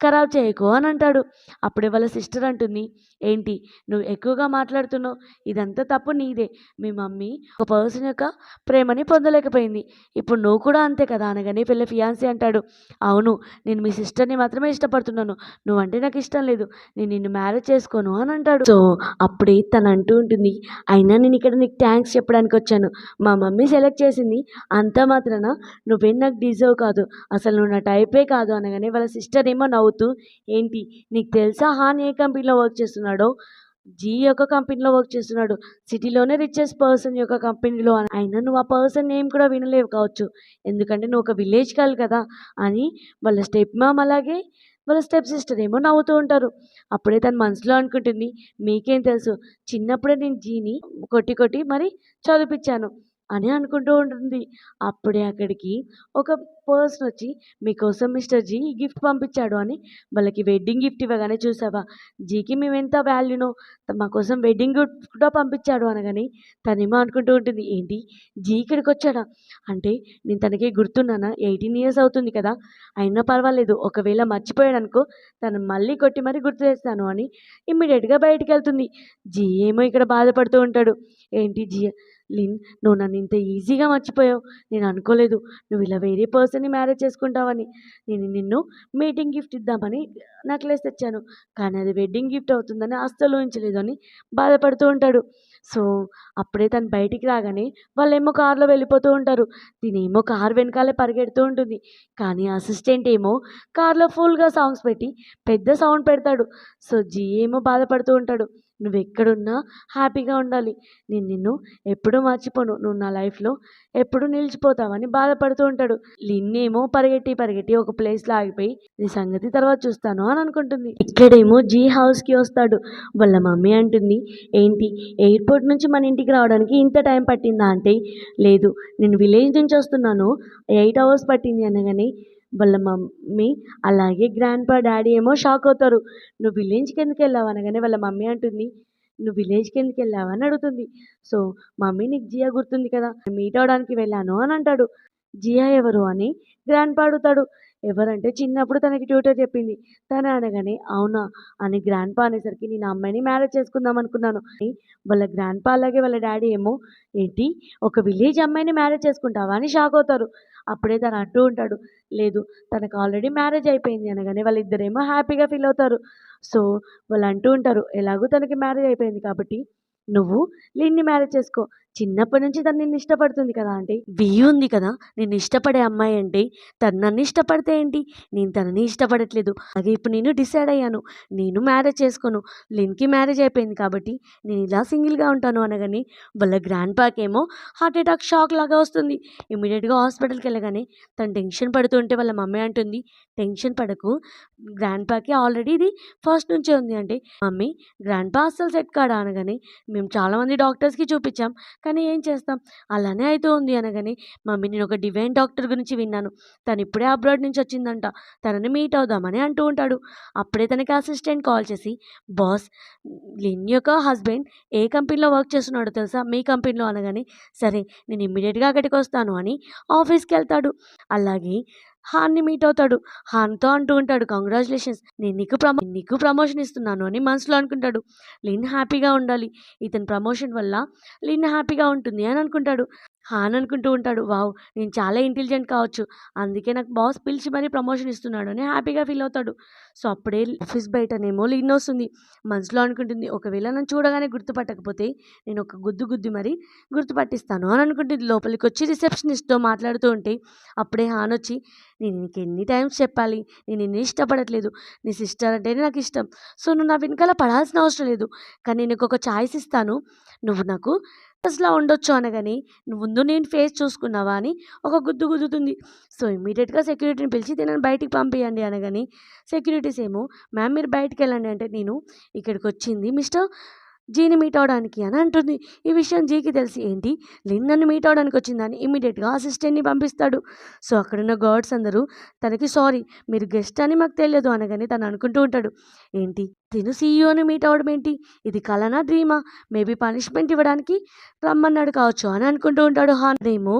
ఖరాబ్ చేయకు అని అంటాడు. అప్పుడే వాళ్ళ సిస్టర్ అంటుంది, ఏంటి నువ్వు ఎక్కువగా మాట్లాడుతున్నావు, ఇదంతా తప్పు నీదే, మీ మమ్మీ ఒక పర్సన్ యొక్క ప్రేమని పొందలేకపోయింది, ఇప్పుడు నువ్వు కూడా అంతే కదా అనగానే వీళ్ళ ఫియాన్సీ అంటాడు, అవును నేను మీ సిస్టర్ని మాత్రమే ఇష్టపడుతున్నాను, నువ్వంటే నాకు ఇష్టం లేదు, నేను నిన్ను మ్యారేజ్ చేసుకోను అని అంటాడు. సో అప్పుడే తను అంటూ ఉంటుంది, అయినా నేను ఇక్కడ నీకు థ్యాంక్స్ చెప్పడానికి వచ్చాను, మా మమ్మీ సెలెక్ట్ చేసింది అంత మాత్రాన నువ్వేం నాకు డిజర్వ్ కాదు, అసలు నువ్వు నా టైపే కాదు అనగానే వాళ్ళ సిస్టర్ ఏమో నవ్వుతూ, ఏంటి నీకు తెలుసా హాన్ ఏ కంపెనీలో వర్క్ చేస్తున్నాడో, జీ యొక్క కంపెనీలో వర్క్ చేస్తున్నాడు, సిటీలోనే రిచెస్ట్ పర్సన్ యొక్క కంపెనీలో, అయినా నువ్వు ఆ పర్సన్ నేమ్ కూడా వినలేవు కావచ్చు ఎందుకంటే నువ్వు ఒక విలేజ్ గర్ల్ కదా అని వాళ్ళ స్టెప్ మామ్ అలాగే వాళ్ళ స్టెప్ సిస్టర్ ఏమో నవ్వుతూ ఉంటారు. అప్పుడే తన మనసులో అనుకుంటుంది, మీకేం తెలుసు, చిన్నప్పుడే నేను జీని కొట్టి కొట్టి మరి చదివిపించాను అని అనుకుంటూ ఉంటుంది. అప్పుడే అక్కడికి ఒక పర్సన్ వచ్చి, మీకోసం మిస్టర్ జీ గిఫ్ట్ పంపించాడు అని వాళ్ళకి వెడ్డింగ్ గిఫ్ట్ ఇవ్వగానే, చూసావా జీకి మేము ఎంత వాల్యూనో, మా కోసం వెడ్డింగ్ గిఫ్ట్ కూడా పంపించాడు అనగానే తనేమో అనుకుంటూ ఉంటుంది, ఏంటి జీ ఇక్కడికి వచ్చాడా అంటే నేను తనకి గుర్తున్నానా, 18 ఇయర్స్ అవుతుంది కదా, అయినా పర్వాలేదు ఒకవేళ మర్చిపోయాడు అనుకో తను మళ్ళీ కొట్టి మరీ గుర్తు చేస్తాను అని ఇమ్మీడియట్గా బయటికి వెళ్తుంది. జీ ఏమో ఇక్కడ బాధపడుతూ ఉంటాడు, ఏంటి జీ లిన్ నువ్వు నన్ను ఇంత ఈజీగా మర్చిపోయావు, నేను అనుకోలేదు నువ్వు ఇలా వేరే పర్సన్ని మ్యారేజ్ చేసుకుంటావని, నేను నిన్ను మీటింగ్ గిఫ్ట్ ఇద్దామని నెక్లెస్ తెచ్చాను కానీ అది వెడ్డింగ్ గిఫ్ట్ అవుతుందని అస్సలు ఊహించలేదు అని బాధపడుతూ ఉంటాడు. సో అప్పుడే తను బయటికి రాగానే వాళ్ళేమో కార్లో వెళ్ళిపోతూ ఉంటారు. తినేమో కార్ వెనకాలే పరిగెడుతూ ఉంటుంది కానీ అసిస్టెంట్ ఏమో కార్లో ఫుల్గా సాంగ్స్ పెట్టి పెద్ద సౌండ్ పెడతాడు. సో జీ ఏమో బాధపడుతూ ఉంటాడు, నువ్వు ఎక్కడున్నా హ్యాపీగా ఉండాలి, నేను నిన్ను ఎప్పుడూ మర్చిపోను, నువ్వు నా లైఫ్లో ఎప్పుడు నిలిచిపోతావని బాధపడుతూ ఉంటాడు. లిన్ ఏమో పరిగెట్టి పరిగెట్టి ఒక ప్లేస్లో ఆగిపోయి, నీ సంగతి తర్వాత చూస్తాను అని అనుకుంటుంది. ఇక్కడేమో జీ హౌస్కి వస్తాడు. వాళ్ళ మమ్మీ అంటుంది, ఏంటి ఎయిర్పోర్ట్ నుంచి మన ఇంటికి రావడానికి ఇంత టైం పట్టిందా అంటే, లేదు నేను విలేజ్ నుంచి వస్తున్నాను 8 అవర్స్ పట్టింది అనగానే వాళ్ళ మమ్మీ అలాగే గ్రాండ్ పా డాడీ ఏమో షాక్ అవుతారు. నువ్వు విలేజ్కి ఎందుకు వెళ్ళావు అనగానే వాళ్ళ మమ్మీ అంటుంది, నువ్వు విలేజ్కి ఎందుకు వెళ్ళావు అని అడుగుతుంది. సో మమ్మీ నీకు జియా గుర్తుంది కదా, మీట్ అవడానికి వెళ్ళాను అని అంటాడు. జియా ఎవరు అని గ్రాండ్‌పా అడుగుతాడు. ఎవరంటే చిన్నప్పుడు తనకి ట్యూటర్ చెప్పింది. తను అనగానే అవునా! అని గ్రాండ్‌పా అనేసరికి నేను ఆ అమ్మాయిని మ్యారేజ్ చేసుకుందాం అనుకున్నాను. అని వాళ్ళ గ్రాండ్‌పా అలాగే వాళ్ళ డ్యాడీ ఏమో ఏంటి ఒక విలేజ్ అమ్మాయిని మ్యారేజ్ చేసుకుంటావా అని షాక్ అవుతారు. అప్పుడే తను అంటూ ఉంటాడు. లేదు తనకు ఆల్రెడీ మ్యారేజ్ అయిపోయింది అనగానే వాళ్ళిద్దరేమో హ్యాపీగా ఫీల్ అవుతారు. సో, వాళ్ళు అంటూ ఉంటారు. ఎలాగో తనకి మ్యారేజ్ అయిపోయింది కాబట్టి నువ్వు లిన్‌ని మ్యారేజ్ చేసుకో. చిన్నప్పటి నుంచి తను నిన్ను ఇష్టపడుతుంది కదా! అంటే వియ్యి ఉంది కదా! నిన్ను ఇష్టపడే అమ్మాయి అంటే తను నన్ను ఇష్టపడితే ఏంటి? నేను తనని ఇష్టపడట్లేదు. అలాగే ఇప్పుడు నేను డిసైడ్ అయ్యాను. నేను మ్యారేజ్ చేసుకోను. లిన్‌కి మ్యారేజ్ అయిపోయింది కాబట్టి నేను ఇలా సింగిల్‌గా ఉంటాను అనగానే వాళ్ళ గ్రాండ్‌పాకేమో హార్ట్ అటాక్ షాక్ లాగా వస్తుంది. ఇమ్మీడియేట్‌గా హాస్పిటల్‌కెళ్ళగానే తను టెన్షన్ పడుతుంటే వాళ్ళ మమ్మీ అంటుంది, "టెన్షన్ పడకు. గ్రాండ్‌పాకి ఆల్రెడీ ఇది ఫస్ట్ నుంచే ఉంది." అంటే, "మమ్మీ గ్రాండ్‌పా అస్సలు సెట్ కాడా?" అనగానే, "మేము చాలామంది డాక్టర్స్‌కి చూపిచ్చాం. కానీ ఏం చేస్తాం అలానే అయితూ ఉంది." అనగానే, "మమ్మీ నేనొక డివైన్ డాక్టర్ గురించి విన్నాను. తనిప్పుడే అబ్రాడ్ నుంచి వచ్చిందంట. తనని మీట్ అవుదామని" అంటూ ఉంటాడు. అప్పుడే తనకి అసిస్టెంట్ కాల్ చేసి, "బాస్ లిన్ యొక్క హస్బెండ్ ఏ కంపెనీలో వర్క్ చేస్తున్నాడో తెలుసా? మీ కంపెనీలో" అనగానే, "సరే నేను ఇమ్మీడియేట్‌గా అక్కడికొస్తాను" అని ఆఫీస్‌కెళ్తాడు. అలాగే హాన్‌ని మీట్ అవుతాడు. హాన్‌తో అంటూ ఉంటాడు, "కంగ్రాచ్యులేషన్స్ నేను నీకు ప్రమోషన్ ఇస్తున్నాను" అని మనసులో అనుకుంటాడు. లిన్ హ్యాపీగా ఉండాలి. ఇతని ప్రమోషన్ వల్ల లిన్ హ్యాపీగా ఉంటుంది అని అనుకుంటాడు. హాన్ అనుకుంటూ ఉంటాడు, వావ్! నేను చాలా ఇంటెలిజెంట్ కావచ్చు. అందుకే నాకు బాస్ పిలిచి మరీ ప్రమోషన్ ఇస్తున్నాడు అని హ్యాపీగా ఫీల్ అవుతాడు. సో, అప్పుడే ఆఫీస్ బయటనేమో లిన్ వస్తుంది. మనసులో అనుకుంటుంది, ఒకవేళ నన్ను చూడగానే గుర్తుపట్టకపోతే నేను ఒక గుద్దు గుద్ది మరీ గుర్తుపట్టిస్తాను అని అనుకుంటుంది. లోపలికొచ్చి రిసెప్షనిస్ట్‌తో మాట్లాడుతూ ఉంటే అప్పుడే హాన్ వచ్చి, "నేను నీకెన్ని టైమ్స్ చెప్పాలి? నేను నిన్ను ఇష్టపడట్లేదు. నీ సిస్టర్ అంటేనే నాకిష్టం. సో, నువ్వు నా వెనకాల పడాల్సిన అవసరం లేదు. కానీ నేను నీకొక చాయిస్ ఇస్తాను. నువ్వు నాకు లా ఉండొచ్చు" అనగానే, "నువ్వు ముందు నేను ఫేస్ చూసుకున్నావా?" అని ఒక గుద్దు గుద్దుతుంది. సో, ఇమ్మీడియేట్‌గా సెక్యూరిటీని పిలిచి "దీనిని బయటికి పంపియండి" అనగానే, సెక్యూరిటీస్ ఏమో, "మ్యామ్ మీరు బయటికెళ్ళండి" అంటే, "నేను ఇక్కడికొచ్చింది మిస్టర్ జీని మీట్ అవ్వడానికి" అని అంటుంది. ఈ విషయం జీకి తెలిసి, ఏంటి లిన్ నన్ను మీట్ అవ్వడానికి వచ్చిందా అని ఇమ్మీడియేట్‌గా అసిస్టెంట్‌ని పంపిస్తాడు. సో, అక్కడున్న గార్డ్స్ అందరూ తనకి సారీ మీరు గెస్ట్ అని మాకు తెలియదు అనగానే తను అనుకుంటూ ఉంటాడు, ఏంటి తిను సీఈఓని మీట్ అవ్వడం ఏంటి? ఇది కలనా? డ్రీమా? మేబీ పనిష్మెంట్ ఇవ్వడానికి రమ్మన్నాడు కావచ్చు అని అనుకుంటూ ఉంటాడు. హాన్ ఏమో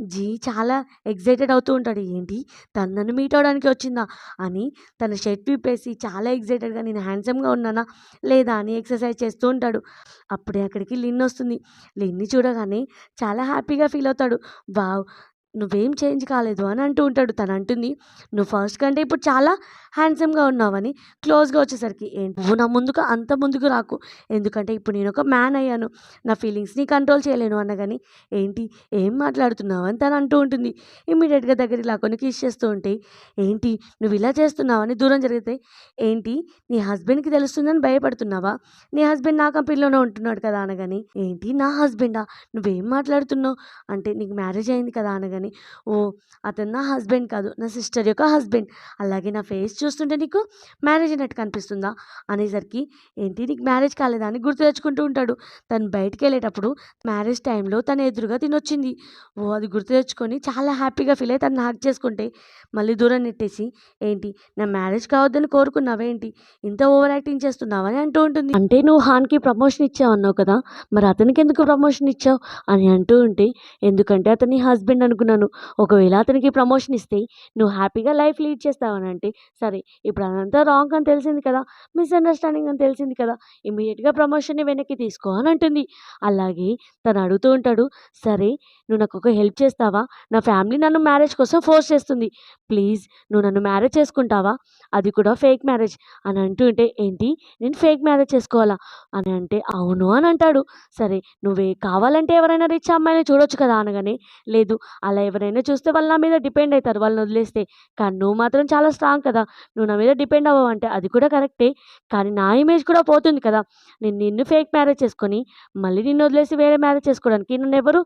జీ చాలా ఎక్సైటెడ్ అవుతూ ఉంటాడు. ఏంటి తను నన్ను మీట్ అవ్వడానికి వచ్చిందా అని తన షర్ట్ విప్పేసి చాలా ఎక్సైటెడ్‌గా నేను హ్యాండ్సమ్‌గా ఉన్నానా? లేదా? అని ఎక్సర్సైజ్ చేస్తూ ఉంటాడు. అప్పుడే అక్కడికి లిన్ వస్తుంది. లిన్‌ని చూడగానే చాలా హ్యాపీగా ఫీల్ అవుతాడు. వావ్! నువ్వేం చేంజ్ కాలేదు అని అంటూ ఉంటాడు. తను అంటుంది, "నువ్వు ఫస్ట్ కంటే ఇప్పుడు చాలా హ్యాండ్సమ్‌గా ఉన్నావని." క్లోజ్‌గా వచ్చేసరికి, "ఏంటి నువ్వు నా ముందుకు అంత ముందుకు రాకు. ఎందుకంటే ఇప్పుడు నేనొక మ్యాన్ అయ్యాను. నా ఫీలింగ్స్‌ని కంట్రోల్ చేయలేను" అనగానే, "ఏంటి ఏం మాట్లాడుతున్నావు?" అని తను అంటూ ఉంటుంది. ఇమ్మీడియేట్‌గా దగ్గరికి లాక్కొని కిస్ చేస్తూ ఉంటే, "ఏంటి నువ్వు ఇలా చేస్తున్నావు?" అని దూరం జరిగితే, "ఏంటి నీ హస్బెండ్‌కి తెలుస్తుందని భయపడుతున్నావా? నీ హస్బెండ్ నా కంపెనీలోనే ఉంటున్నాడు కదా!" అనగానే, "ఏంటి నా హస్బెండా? నువ్వేం మాట్లాడుతున్నావు?" అంటే, "నీకు మ్యారేజ్ అయింది కదా!" అనగానే, "ఓహ్! అతను నా హస్బెండ్ కాదు. నా సిస్టర్ యొక్క హస్బెండ్. అలాగే నా ఫేస్ చూస్తుంటే నీకు మ్యారేజ్ అయినట్టు కనిపిస్తుందా?" అనేసరికి, "ఏంటి నీకు మ్యారేజ్ కాలేదా?" అని గుర్తు తెచ్చుకుంటూ ఉంటాడు. తను బయటికెళ్ళేటప్పుడు మ్యారేజ్ టైంలో తన ఎదురుగా తినొచ్చింది. ఓహ్! అది గుర్తు తెచ్చుకొని చాలా హ్యాపీగా ఫీల్ అయ్యి తనని హగ్ చేసుకుంటే, మళ్ళీ దూరం నెట్టేసి, "ఏంటి నా మ్యారేజ్ కావద్దని కోరుకున్నావా ఏంటి? ఇంత ఓవర్ యాక్టింగ్ చేస్తున్నావా?" అని అంటూ ఉంటుంది. "అంటే నువ్వు హాన్‌కి ప్రమోషన్ ఇచ్చావన్నావు కదా! మరి అతనికెందుకు ప్రమోషన్ ఇచ్చావు?" అని అంటూ ఉంటే, "ఎందుకంటే అతను నీ హస్బెండ్ అనుకున్నాను. ఒకవేళ అతనికి ప్రమోషన్ ఇస్తే నువ్వు హ్యాపీగా లైఫ్ లీడ్ చేస్తావని అంటే, సరే ఇప్పుడు అదంతా రాంగ్ అని తెలిసింది కదా! మిస్‌అండర్‌స్టాండింగ్ అని తెలిసింది కదా! ఇమ్మీడియేట్‌గా ప్రమోషన్‌ని వెనక్కి తీసుకో" అని అంటుంది. అలాగే తను అడుగుతూ ఉంటాడు, "సరే నువ్వు నాకొక హెల్ప్ చేస్తావా? నా ఫ్యామిలీ నన్ను మ్యారేజ్ కోసం ఫోర్స్ చేస్తుంది. ప్లీజ్ నువ్వు నన్ను మ్యారేజ్ చేసుకుంటావా? అది కూడా ఫేక్ మ్యారేజ్" అని అంటూ ఉంటే, "ఏంటి నేను ఫేక్ మ్యారేజ్ చేసుకోవాలా?" అని అంటే, "అవును" అని అంటాడు. "సరే నువ్వే కావాలంటే ఎవరైనా రిచ్ అమ్మాయిని చూడొచ్చు కదా!" అనగానే, "లేదు అలా ఎవరైనా చూస్తే వాళ్ళు నా మీద డిపెండ్ అయితారు వాళ్ళని వదిలేస్తే. కానీ నువ్వు మాత్రం చాలా స్ట్రాంగ్ కదా! నువ్వు నా మీద డిపెండ్ అవ్వవు" అంటే, "అది కూడా కరెక్టే. కానీ నా ఇమేజ్ కూడా పోతుంది కదా! నేను నిన్ను ఫేక్ మ్యారేజ్ చేసుకొని, మళ్ళీ నిన్ను వదిలేసి వేరే మ్యారేజ్ చేసుకోవడానికి నన్నెవరు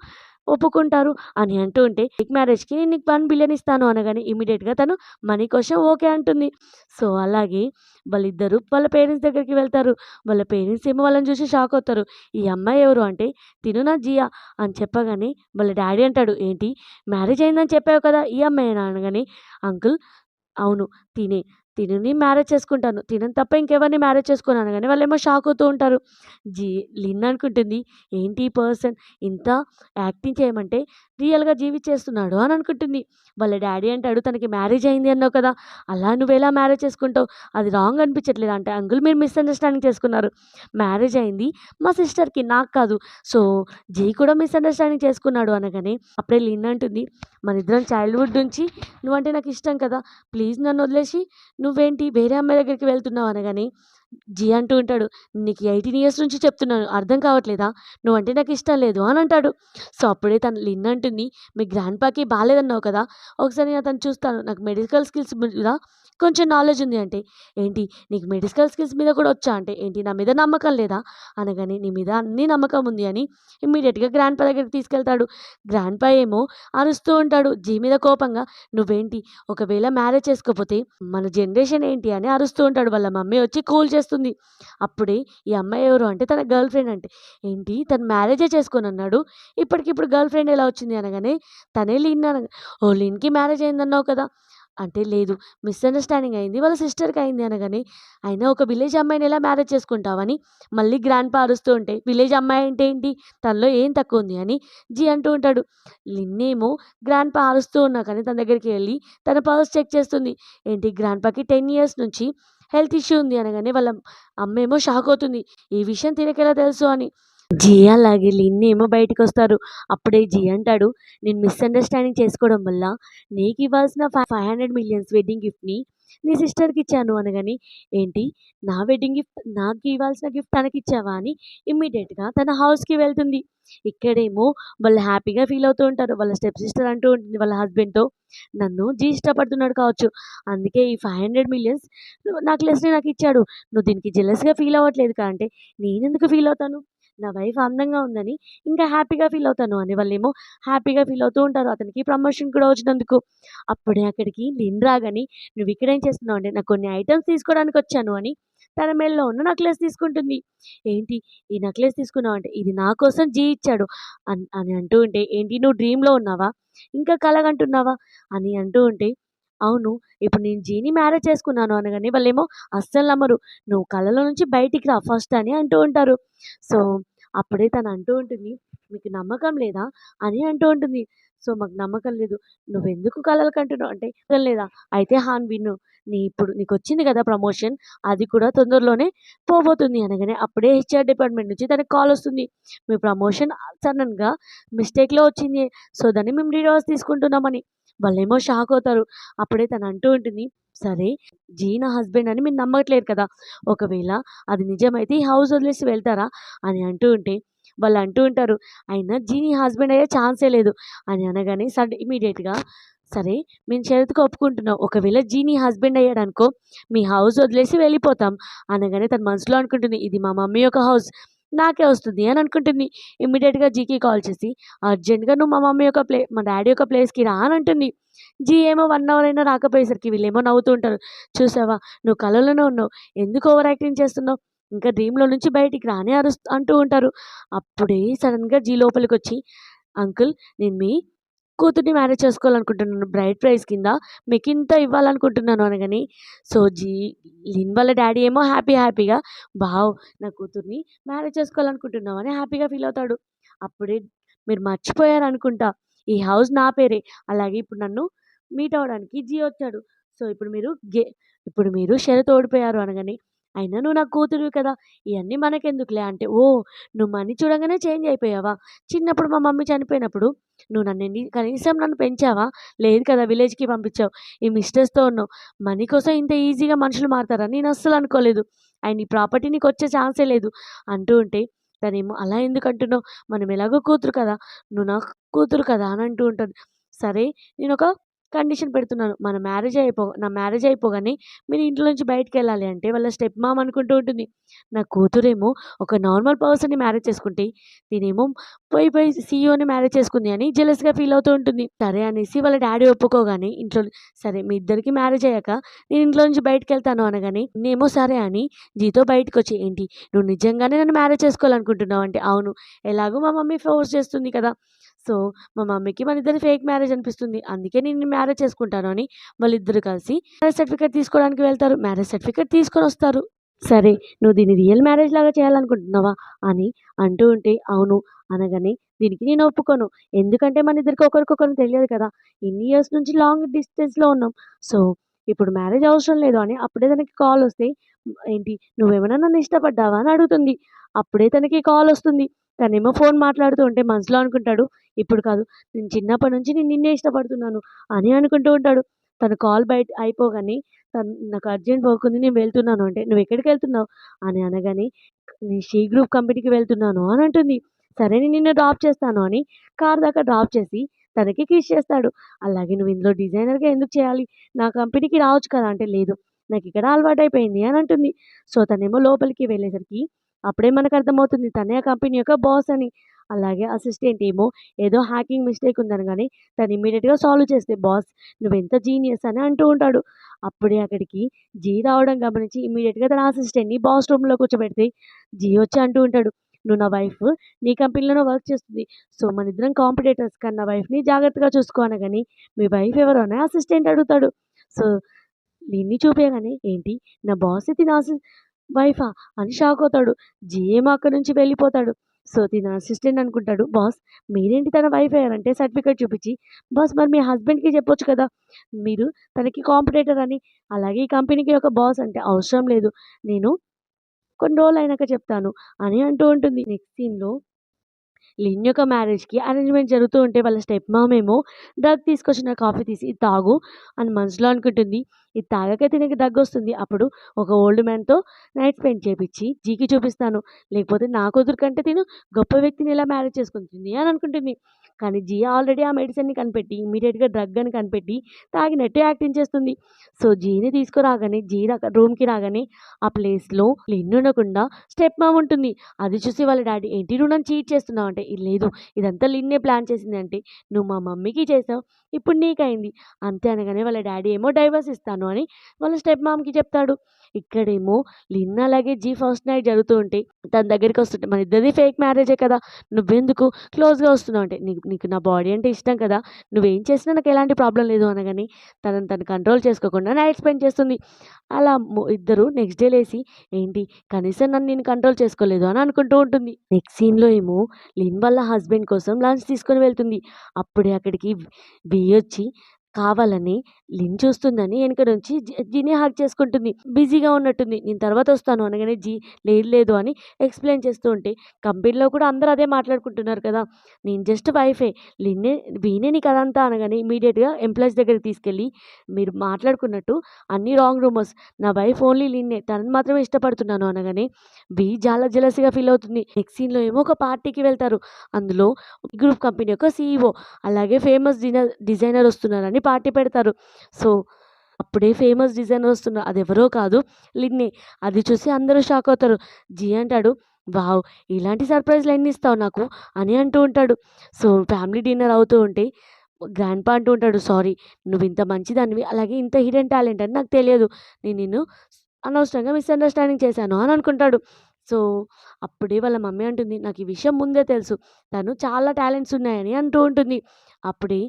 ఒప్పుకుంటారు" అని అంటూ ఉంటే, "ఫేక్ మ్యారేజ్‌కి నేను నీకు 1,000,000,000 ఇస్తాను" అనగానే ఇమ్మీడియేట్‌గా తను మనీ కోసం ఓకే అంటుంది. సో, అలాగే వాళ్ళిద్దరూ వాళ్ళ పేరెంట్స్ దగ్గరికి వెళ్తారు. వాళ్ళ పేరెంట్స్ ఏమో వాళ్ళని చూసి షాక్ అవుతారు. "ఈ అమ్మాయి ఎవరు?" అంటే, "తిను నా జియా" అని చెప్పగానే వాళ్ళ డ్యాడీ అంటాడు, "ఏంటి మ్యారేజ్ అయిందని చెప్పావు కదా! ఈ అమ్మాయేనా?" అనగానే, "అంకుల్ అవును తినే. తినని మ్యారేజ్ చేసుకుంటాను. తినని తప్ప ఇంకెవరిని మ్యారేజ్ చేసుకోను అనగానే వాళ్ళేమో షాక్ అవుతూ ఉంటారు. జీ లిన్ అనుకుంటుంది, ఏంటి ఈ పర్సన్ ఇంత యాక్టింగ్ చేయమంటే రియల్‌గా జీవించేస్తున్నాడు అని అనుకుంటుంది. వాళ్ళ డ్యాడీ అంటాడు, "తనకి మ్యారేజ్ అయింది అన్నావు కదా! అలా నువ్వెలా మ్యారేజ్ చేసుకుంటావు? అది రాంగ్ అనిపించట్లేదా?" అంటే, "అంకుల్ మీరు మిస్‌అండర్‌స్టాండింగ్ చేసుకున్నారు. మ్యారేజ్ అయింది మా సిస్టర్‌కి నాకు కాదు. సో, జీ కూడా మిస్‌అండర్‌స్టాండింగ్ చేసుకున్నాడు" అనగానే అప్పుడే లిన్ అంటుంది, "మనిద్దరం చైల్డ్‌హుడ్ నుంచి నువ్వంటే నాకు ఇష్టం కదా! ప్లీజ్ నన్ను వదిలేసి నువ్వేంటి వేరే అమ్మాయి దగ్గరికి వెళ్తున్నావు" అనగానే జీ అంటూ ఉంటాడు, "నీకు 18 ఇయర్స్ నుంచి చెప్తున్నాను అర్థం కావట్లేదా? నువ్వంటే నాకు ఇష్టం లేదు" అని అంటాడు. సో, అప్పుడే తను లిన్ అంటుంది, "మీ గ్రాండ్‌పాకి బాలేదన్నావు కదా! ఒకసారి నేను అతన్ని చూస్తాను. నాకు మెడికల్ స్కిల్స్ మీద కొంచెం నాలెడ్జ్ ఉంది" అంటే, "ఏంటి నీకు మెడికల్ స్కిల్స్ మీద కూడా వచ్చా?" అంటే, "ఏంటి నా మీద నమ్మకం లేదా?" అనగానే, "నీ మీద అన్నీ నమ్మకం ఉంది" అని ఇమ్మీడియేట్‌గా గ్రాండ్‌పా దగ్గరికి తీసుకెళ్తాడు. గ్రాండ్‌పా ఏమో అరుస్తూ ఉంటాడు జీ మీద కోపంగా, "నువ్వేంటి ఒకవేళ మ్యారేజ్ చేసుకోపోతే మన జనరేషన్ ఏంటి" అని అరుస్తూ ఉంటాడు. వాళ్ళ మమ్మీ వచ్చి కూల్ చేస్తుంది. అప్పుడే ఈ అమ్మాయి ఎవరు అంటే తన గర్ల్ ఫ్రెండ్ అంటే, "ఏంటి తను మ్యారేజే చేసుకోనన్నాడు. ఇప్పటికిప్పుడు గర్ల్ ఫ్రెండ్ ఎలా వచ్చింది?" అనగానే తనే లిన్ "ఓహ్! లిన్‌కి మ్యారేజ్ అయిందన్నావు కదా!" అంటే, "లేదు మిస్‌అండర్‌స్టాండింగ్ అయింది. వాళ్ళ సిస్టర్‌కి అయింది" అనగానే, "అయినా ఒక విలేజ్ అమ్మాయిని ఎలా మ్యారేజ్ చేసుకుంటావని" మళ్ళీ గ్రాండ్‌పా అరుస్తూ ఉంటే, "విలేజ్ అమ్మాయి అంటే ఏంటి? తనలో ఏం తక్కువ ఉంది" అని జీ అంటూ ఉంటాడు. లిన్నేమో గ్రాండ్‌పా అరుస్తూ ఉన్నా కానీ తన దగ్గరికి వెళ్లి తన పల్స్ చెక్ చేస్తుంది. ఏంటి గ్రాండ్‌పాకి 10 ఇయర్స్ నుంచి హెల్త్ ఇష్యూ ఉంది అనగానే వాళ్ళ అమ్మేమో షాక్ అవుతుంది. ఈ విషయం తినకెలా తెలుసు అని. జీ అలాగే లిన్ ఏమో బయటికొస్తారు. అప్పుడే జీ అంటాడు, "నేను మిస్‌అండర్‌స్టాండింగ్ చేసుకోవడం వల్ల నీకివ్వాల్సిన 500 మిలియన్స్ వెడ్డింగ్ గిఫ్ట్‌ని నీ సిస్టర్‌కిచ్చాను" అనగానే, "ఏంటి నా వెడ్డింగ్ గిఫ్ట్ నాకివ్వాల్సిన గిఫ్ట్ తనకిచ్చావా?" అని ఇమ్మీడియేట్‌గా తన హౌస్‌కి వెళ్తుంది. ఇక్కడేమో వాళ్ళు హ్యాపీగా ఫీల్ అవుతూ ఉంటారు. వాళ్ళ స్టెప్ సిస్టర్ అంటూ ఉంటుంది వాళ్ళ హస్బెండ్‌తో, "నన్ను జీ ఇష్టపడుతున్నాడు కావచ్చు. అందుకే ఈ 500 మిలియన్స్ నెక్లెస్‌ని నాకిచ్చాడు. నువ్వు దీనికి జెలస్‌గా ఫీల్ అవ్వట్లేదు కా" అంటే, "నేనెందుకు ఫీల్ అవుతాను? నా వైఫ్ అందంగా ఉందని ఇంకా హ్యాపీగా ఫీల్ అవుతాను" అని వాళ్ళేమో హ్యాపీగా ఫీల్ అవుతూ ఉంటారు. అతనికి ప్రమోషన్ కూడా వచ్చినందుకు. అప్పుడే అక్కడికి లిన్ రాగానే, "నువ్విక్కడేం చేస్తున్నావు?" అంటే, "నాకు కొన్ని ఐటెమ్స్ తీసుకోవడానికొచ్చాను" అని తన మెడలో ఉన్న నెక్లెస్ తీసుకుంటుంది. "ఏంటి ఈ నెక్లెస్ తీసుకున్నావు?" అంటే, "ఇది నా కోసం జీ ఇచ్చాడు" అని అంటూ ఉంటే, "ఏంటి నువ్వు డ్రీమ్‌లో ఉన్నావా? ఇంకా కలగంటున్నావా?" అని అంటూ ఉంటే, "అవును. ఇప్పుడు నేను జీని మ్యారేజ్ చేసుకున్నాను" అనగానే వాళ్ళేమో అస్సలు నమ్మరు. "నువ్వు కలలో నుంచి బయటికి రా ఫస్ట్" అని అంటూ ఉంటారు. సో, అప్పుడే తను అంటూ ఉంటుంది, "మీకు నమ్మకం లేదా?" అని అంటూ ఉంటుంది. సో, "మాకు నమ్మకం లేదు. నువ్వెందుకు కలలు కంటున్నావు?" అంటే, "నమ్మకం లేదా? అయితే హాన్ విను. ఇప్పుడు నీకొచ్చింది కదా ప్రమోషన్. అది కూడా తొందరలోనే పోబోతుంది" అనగానే అప్పుడే హెచ్ఆర్ డిపార్ట్మెంట్ నుంచి తనకి కాలొస్తుంది. "మీ ప్రమోషన్ సడెన్‌గా మిస్టేక్‌లో వచ్చింది. సో, దాన్ని మేము రివర్స్ తీసుకుంటున్నామని." వాళ్ళేమో షాక్ అవుతారు. అప్పుడే తను అంటూ ఉంటుంది, "సరే జీ నా హస్బెండ్ అని మీరు నమ్మట్లేదు కదా! ఒకవేళ అది నిజమైతే ఈ హౌస్ వదిలేసి వెళ్తారా?" అని అంటూ ఉంటే, వాళ్ళు అంటూ ఉంటారు, "అయినా జీ నీ హస్బెండ్ అయ్యే ఛాన్సే లేదు" అని అనగానే ఇమ్మీడియేట్‌గా, "సరే మేము షరతుకి ఒప్పుకుంటున్నాం. ఒకవేళ జీ నీ హస్బెండ్ అయ్యాడనుకో, మీ హౌస్ వదిలేసి వెళ్ళిపోతాం" అనగానే తన మనసులో అనుకుంటుంది, "ఇది మా మమ్మీ యొక్క హౌస్. నాకే వస్తుంది" అని అనుకుంటుంది. ఇమ్మీడియేట్‌గా జీకి కాల్ చేసి, "అర్జెంట్‌గా నువ్వు మా మమ్మీ యొక్క మా డ్యాడీ యొక్క ప్లేస్‌కి రా" అని అంటుంది. జీ ఏమో 1 అవర్ అయినా రాకపోయేసరికి వీళ్ళేమో నవ్వుతూ ఉంటారు. "చూసావా నువ్వు కలలోనే ఉన్నావు. ఎందుకు ఓవర్ యాక్టింగ్ చేస్తున్నావు? ఇంకా డ్రీమ్‌లో నుంచి బయటికి రా" అని అంటూ ఉంటారు. అప్పుడే సడెన్‌గా జీ లోపలికొచ్చి, "అంకుల్ నేను మీ కూతుర్ని మ్యారేజ్ చేసుకోవాలనుకుంటున్నాను. బ్రైడ్ ప్రైస్ కింద మీకింత ఇవ్వాలనుకుంటున్నాను" అనగానే, సో, లిన్ వాళ్ళ డ్యాడీ ఏమో హ్యాపీగా, "వావ్! నా కూతుర్ని మ్యారేజ్ చేసుకోవాలనుకుంటున్నావు" అని హ్యాపీగా ఫీల్ అవుతాడు. అప్పుడే, "మీరు మర్చిపోయారనుకుంటా. ఈ హౌస్ నా పేరే. అలాగే ఇప్పుడు నన్ను మీట్ అవ్వడానికి జీ వచ్చాడు. సో, ఇప్పుడు మీరు షరతు ఓడిపోయారు" అనగానే, "అయినా నువ్వు నా కూతురివి కదా! ఇయన్నీ మనకెందుకులే" అంటే, "ఓహ్! నువ్వు మనీ చూడంగానే చేంజ్ అయిపోయావా? చిన్నప్పుడు మా మమ్మీ చనిపోయినప్పుడు నువ్వు కనీసం నన్ను పెంచావా? లేదు కదా! విలేజ్‌కి పంపించావు. ఈ మిస్టర్స్‌తో ఉన్నావు. మనీ కోసం ఇంత ఈజీగా మనుషులు మారతారని నేను అస్సలు అనుకోలేదు. అండ్ ఈ ప్రాపర్టీ నీకొచ్చే ఛాన్సే లేదు" అంటూ ఉంటే, తనేమో, "అలా ఎందుకు అంటున్నావు? మనం ఎలాగో కూతురు కదా! నువ్వు నా కూతురు కదా!" అని అంటూ ఉంటది. "సరే నేనొక కండిషన్ పెడుతున్నాను. నా మ్యారేజ్ అయిపోగానే మీరు ఇంట్లో నుంచి బయటికెళ్ళాలి" అంటే వాళ్ళ స్టెప్ మామ్ అనుకుంటూ ఉంటుంది, "నా కూతురేమో ఒక నార్మల్ పర్సన్‌ని మ్యారేజ్ చేసుకుంటే, తినేమో పోయి సీఈఓని మ్యారేజ్ చేసుకుంది" అని జెలస్‌గా ఫీల్ అవుతూ ఉంటుంది. సరే అనేసి వాళ్ళ డ్యాడీ ఒప్పుకోగానే సరే మీ ఇద్దరికి మ్యారేజ్ అయ్యాక నేను ఇంట్లో నుంచి బయటికెళ్తాను అనగానే, నేనేమో సరే అని జీతో బయటకొచ్చి, "ఏంటి నువ్వు నిజంగానే నన్ను మ్యారేజ్ చేసుకోవాలనుకుంటున్నావా?" అంటే, "అవును. ఎలాగో మా మమ్మీ ఫోర్స్ చేస్తుంది కదా! సో, మా మమ్మీకి మనిద్దరిది ఫేక్ మ్యారేజ్ అనిపిస్తుంది. అందుకే నిన్ను మ్యారేజ్ చేసుకుంటాను అని వాళ్ళిద్దరూ కలిసి మ్యారేజ్ సర్టిఫికేట్ తీసుకోవడానికి వెళ్తారు. మ్యారేజ్ సర్టిఫికేట్ తీసుకొనొస్తారు. సరే, నువ్వు దీన్ని రియల్ మ్యారేజ్ లాగా చేయాలనుకుంటున్నావా అని అంటూ ఉంటే, అవును అనగానే, దీనికి నేను ఒప్పుకోను. ఎందుకంటే మనిద్దరికి ఒకరికొకరు తెలియదు కదా! ఇన్ని ఇయర్స్ నుంచి లాంగ్ డిస్టెన్స్‌లో ఉన్నాం. సో, ఇప్పుడు మ్యారేజ్ అవసరం లేదు అని అప్పుడే తనకి కాలొస్తే, ఏంటి నువ్వేమైనా నన్ను ఇష్టపడ్డావా అని అడుగుతుంది. అప్పుడే తనకి కాలొస్తుంది. తనేమో ఫోన్ మాట్లాడుతూ ఉంటే మనసులో అనుకుంటాడు, ఇప్పుడు కాదు, నేను చిన్నప్పటి నుంచి నేను నిన్నే ఇష్టపడుతున్నాను అని అనుకుంటూ ఉంటాడు. తన కాల్ బయట అయిపోగానే, నాకు అర్జెంట్ వర్క్ ఉంది, నేను వెళ్తున్నాను అంటే, నువ్వెక్కడికెళ్తున్నావు అని అనగానే, నేను 'షీ గ్రూప్' కంపెనీకి వెళ్తున్నాను అని అంటుంది. సరే, నేను నిన్ను డ్రాప్ చేస్తాను అని కార్ దాకా డ్రాప్ చేసి తనకి కిస్ చేస్తాడు. అలాగే, నువ్వు ఇందులో డిజైనర్‌గా ఎందుకు చేయాలి? నా కంపెనీకి రావచ్చు కదా! అంటే, లేదు, నాకిక్కడ అలవాటయిపోయింది అని అంటుంది. సో, తనేమో లోపలికి వెళ్ళేసరికి అప్పుడే మనకర్థమవుతుంది తనే ఆ కంపెనీ యొక్క బాస్ అని. అలాగే అసిస్టెంట్ ఏమో ఏదో హ్యాకింగ్ మిస్టేక్ ఉందనగానే తను ఇమ్మీడియేట్‌గా సాల్వ్ చేస్తే, బాస్ నువ్వెంత జీనియస్ అని అంటూ ఉంటాడు. అప్పుడే అక్కడికి జీ రావడం గమనించి ఇమ్మీడియేట్‌గా తన అసిస్టెంట్‌ని బాస్ రూమ్‌లో కూర్చోబెడితే, జీ వచ్చి అంటూ ఉంటాడు, "నువ్వు నా వైఫ్, నీ కంపెనీలోనే వర్క్ చేస్తుంది. సో, మనిద్దరం కాంపిటీటర్స్, కానీ నా వైఫ్‌ని జాగ్రత్తగా చూసుకో" అనగానే, "మీ వైఫ్ ఎవరు?" అని అసిస్టెంట్ అడుగుతాడు. సో, లిన్ని చూపియగానే, "ఏంటి, నా బాస్ తిన వైఫా?" అని షాకవుతాడు. జీ ఏమో అక్కడి నుంచి వెళ్ళిపోతాడు. సో, తిన అసిస్టెంట్ అనుకుంటాడు, బాస్ మీరేంటి తన వైఫ్ అయ్యారంటే సర్టిఫికేట్ చూపిచ్చి, బాస్ మరి మీ హస్బెండ్‌కి చెప్పొచ్చు కదా! మీరు తనకి కాంపిటీటర్ అని, అలాగే ఈ కంపెనీకి ఒక బాస్ అంటే, అవసరం లేదు, నేను కొన్ని రోజులయినాక చెప్తాను అని అంటూ ఉంటుంది. నెక్స్ట్ సీన్‌లో లిన్ యొక్క మ్యారేజ్‌కి అరేంజ్‌మెంట్ జరుగుతూ ఉంటే వాళ్ళ స్టెప్ మామ్ ఏమో డ్రగ్ తీసుకొచ్చిన కాఫీ తీసి, "ఇది తాగు" అని మనసులో అనుకుంటుంది. ఇది తాగాకే తినకి దగ్గొస్తుంది. అప్పుడు ఒక ఓల్డ్ మ్యాన్‌తో నైట్ స్పెండ్ చేపిచ్చి జీకి చూపిస్తాను. లేకపోతే నా కూతురు కంటే తిను గొప్ప వ్యక్తిని ఎలా మ్యారేజ్ చేసుకుంటుంది అని అనుకుంటుంది. కానీ జీ ఆల్రెడీ ఆ మెడిసిన్‌ని కనిపెట్టి ఇమ్మీడియేట్‌గా డ్రగ్ అని కనిపెట్టి తాగినట్టు యాక్టింగ్ చేస్తుంది. సో, జీని తీసుకురాగానే రూమ్‌కి రాగానే ఆ ప్లేస్‌లో లిన్ ఉండకుండా స్టెప్ మామ్ ఉంటుంది. అది చూసి వాళ్ళ డ్యాడీ, "ఏంటి నువ్వు నన్ను చీట్ చేస్తున్నావు" అంటే, లేదు, ఇదంతా లిన్నే ప్లాన్ చేసింది అంటే, "నువ్వు మా మమ్మీకి చేసావు, ఇప్పుడు నీకయింది." అంతే అనగానే వాళ్ళ డ్యాడీ ఏమో డైవర్స్ ఇస్తాను అని వాళ్ళ స్టెప్ మామ్‌కి చెప్తాడు. ఇక్కడేమో లిన్ అలాగే జీ ఫస్ట్ నైట్ జరుగుతూ ఉంటే తన దగ్గరికొస్తుంటే, "మన ఇద్దరిది ఫేక్ మ్యారేజే కదా! నువ్వెందుకు క్లోజ్‌గా వస్తున్నావు" అంటే, "నీకు నీకు నా బాడీ అంటే ఇష్టం కదా! నువ్వేం చేసినా నాకు ఎలాంటి ప్రాబ్లమ్ లేదు" అనగానే తనని తను కంట్రోల్ చేసుకోకుండా నైట్ స్పెండ్ చేస్తుంది. అలా ఇద్దరు నెక్స్ట్ డే లేసి, ఏంటి కనీసం నన్ను నేను కంట్రోల్ చేసుకోలేదు అని అనుకుంటూ ఉంటుంది. నెక్స్ట్ సీన్‌లో ఏమో లిన్ వాళ్ళ హస్బెండ్ కోసం లంచ్ తీసుకొని వెళ్తుంది. అప్పుడే అక్కడికి వి వచ్చి కావాలని లిన్ చూస్తుందని ఎనక నుంచి జీని హగ్ చేసుకుంటుంది. బిజీగా ఉన్నట్టుంది. "నేను తర్వాత వస్తాను" అనగానే జీ, "లేదు లేదు" అని ఎక్స్‌ప్లెయిన్ చేస్తూ ఉంటే, కంపెనీలో కూడా అందరూ అదే మాట్లాడుకుంటున్నారు కదా! "నేను జస్ట్ వైఫే, లిన్నే వీనే నీకు అదంతా" అనగానే ఇమ్మీడియేట్‌గా ఎంప్లాయీస్ దగ్గరికి తీసుకెళ్ళి, "మీరు మాట్లాడుకున్నట్టు అన్నీ రాంగ్ రూమర్స్. నా వైఫ్ ఓన్లీ లిన్నే. తనని మాత్రమే ఇష్టపడుతున్నాను" అనగానే వి చాలా జెలసీగా ఫీల్ అవుతుంది. నెక్స్ట్ సీన్‌లో ఏమో ఒక పార్టీకి వెళ్తారు. అందులో గ్రూప్ కంపెనీ యొక్క సీఈఓ అలాగే ఫేమస్ డిజైనర్ వస్తున్నారని పార్టీ పెడతారు. సో, అప్పుడే ఫేమస్ డిజైనర్ వస్తున్నారు. అదెవరో కాదు, లిన్నే. అది చూసి అందరూ షాక్ అవుతారు. జీ అంటాడు, "వావ్! ఇలాంటి సర్ప్రైజ్‌లు ఎన్నిస్తావు నాకు" అని అంటూ ఉంటాడు. సో, ఫ్యామిలీ డిన్నర్ అవుతూ ఉంటే గ్రాండ్‌పా అంటూ ఉంటాడు, "సారీ, నువ్వింత మంచిదానివి, అలాగే ఇంత హిడెన్ టాలెంట్ అని నాకు తెలియదు. నేను నిన్ను అనవసరంగా మిస్‌అండర్‌స్టాండింగ్ చేశాను" అని అనుకుంటాడు. సో, అప్పుడే వాళ్ళ మమ్మీ అంటుంది, "నాకు ఈ విషయం ముందే తెలుసు. తను చాలా టాలెంట్స్ ఉన్నాయని" అంటూ ఉంటుంది. అప్పుడే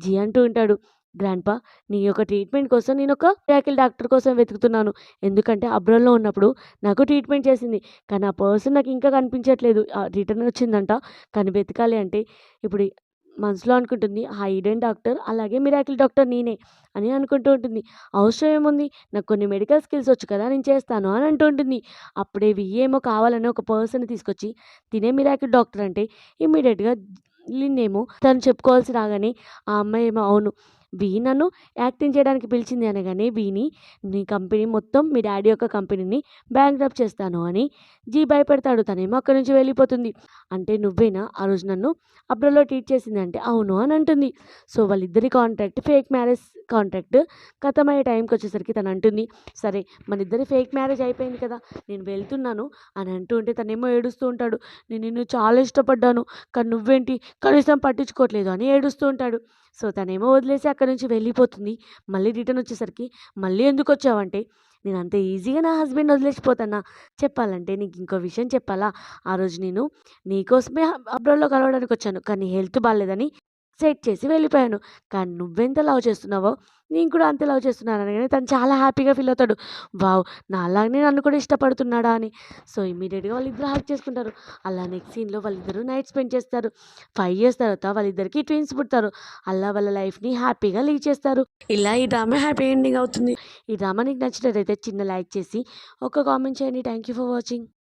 జీ అంటూ ఉంటాడు, "గ్రాండ్‌పా, నీ యొక్క ట్రీట్మెంట్ కోసం నేనొక మిరాకిల్ డాక్టర్ కోసం వెతుకుతున్నాను. ఎందుకంటే అబ్రాడ్‌లో ఉన్నప్పుడు నాకు ట్రీట్మెంట్ చేసింది. కానీ ఆ పర్సన్ నాకు ఇంకా కనిపించట్లేదు. రిటర్న్ వచ్చిందంట. కానీ వెతకాలి" అంటే ఇప్పుడు మనసులో అనుకుంటుంది, ఆ హిడెన్ డాక్టర్ అలాగే మిరాకిల్ డాక్టర్ నేనే అని అనుకుంటూ ఉంటుంది. "అవసరం ఏముంది? నాకు కొన్ని మెడికల్ స్కిల్స్ వచ్చు కదా! నేను చేస్తాను" అని అంటూ ఉంటుంది. అప్పుడే వియ్యి ఏమో కావాలని ఒక పర్సన్‌ని తీసుకొచ్చి, తినే మిరాకిల్ డాక్టర్ అంటే ఇమ్మీడియేట్‌గా లిన్ ఏమో తను చెప్పుకోవాల్సి రాగానే, ఆ అమ్మాయి ఏమో, "అవును, వి నన్ను యాక్టింగ్ చేయడానికి పిలిచింది" అనగానే విని, "నీ కంపెనీ మొత్తం, మీ డ్యాడీ యొక్క కంపెనీని బ్యాంక్రప్ట్ చేస్తాను" అని జీ భయపెడతాడు. తనేమో అక్కడి నుంచి వెళ్ళిపోతుంది. "అంటే నువ్వేనా ఆ రోజు నన్ను అబ్రాడ్‌లో ట్రీట్ చేసింది" అంటే, "అవును" అని అంటుంది. సో, వాళ్ళిద్దరి కాంట్రాక్ట్, ఫేక్ మ్యారేజ్ కాంట్రాక్ట్ ఖతమయ్యే టైంకొచ్చేసరికి తను అంటుంది, "సరే, మనిద్దరి ఫేక్ మ్యారేజ్ అయిపోయింది కదా! నేను వెళ్తున్నాను" అని అంటూ ఉంటే తనేమో ఏడుస్తూ ఉంటాడు. "నేను నిన్ను చాలా ఇష్టపడ్డాను. కానీ నువ్వేంటి కనీసం పట్టించుకోవట్లేదు" అని ఏడుస్తూ ఉంటాడు. సో, తనేమో వదిలేసి అక్కడి నుంచి వెళ్ళిపోతుంది. మళ్ళీ రిటర్న్ వచ్చేసరికి, "మళ్ళీ ఎందుకొచ్చావంటే, నేను అంత ఈజీగా నా హస్బెండ్‌ని వదిలేసిపోతానా? చెప్పాలంటే నీకు ఇంకో విషయం చెప్పాలా? ఆ రోజు నేను నీకోసమే అబ్రాడ్‌లో కలవడానికొచ్చాను. కానీ హెల్త్ బాలేదని సెట్ చేసి వెళ్ళిపోయాను. కానీ నువ్వెంత లవ్ చేస్తున్నావో నేను కూడా అంతే లవ్ చేస్తున్నాను అనగానే తను చాలా హ్యాపీగా ఫీల్ అవుతాడు. వావ్! నాలాగనే నన్ను కూడా ఇష్టపడుతున్నాడా అని. సో, ఇమ్మీడియేట్‌గా వాళ్ళిద్దరూ హగ్ చేసుకుంటారు. అలా నెక్స్ట్ సీన్‌లో వాళ్ళిద్దరూ నైట్ స్పెండ్ చేస్తారు. 5 ఇయర్స్ తర్వాత వాళ్ళిద్దరికీ ట్విన్స్ పుడతారు. అలా వాళ్ళ లైఫ్‌ని హ్యాపీగా లీడ్ చేస్తారు. ఇలా ఈ డ్రామా హ్యాపీ ఎండింగ్ అవుతుంది. ఈ డ్రామా నీకు నచ్చినట్టయితే చిన్న లైక్ చేసి ఒక కామెంట్ చేయండి. Thank you for watching.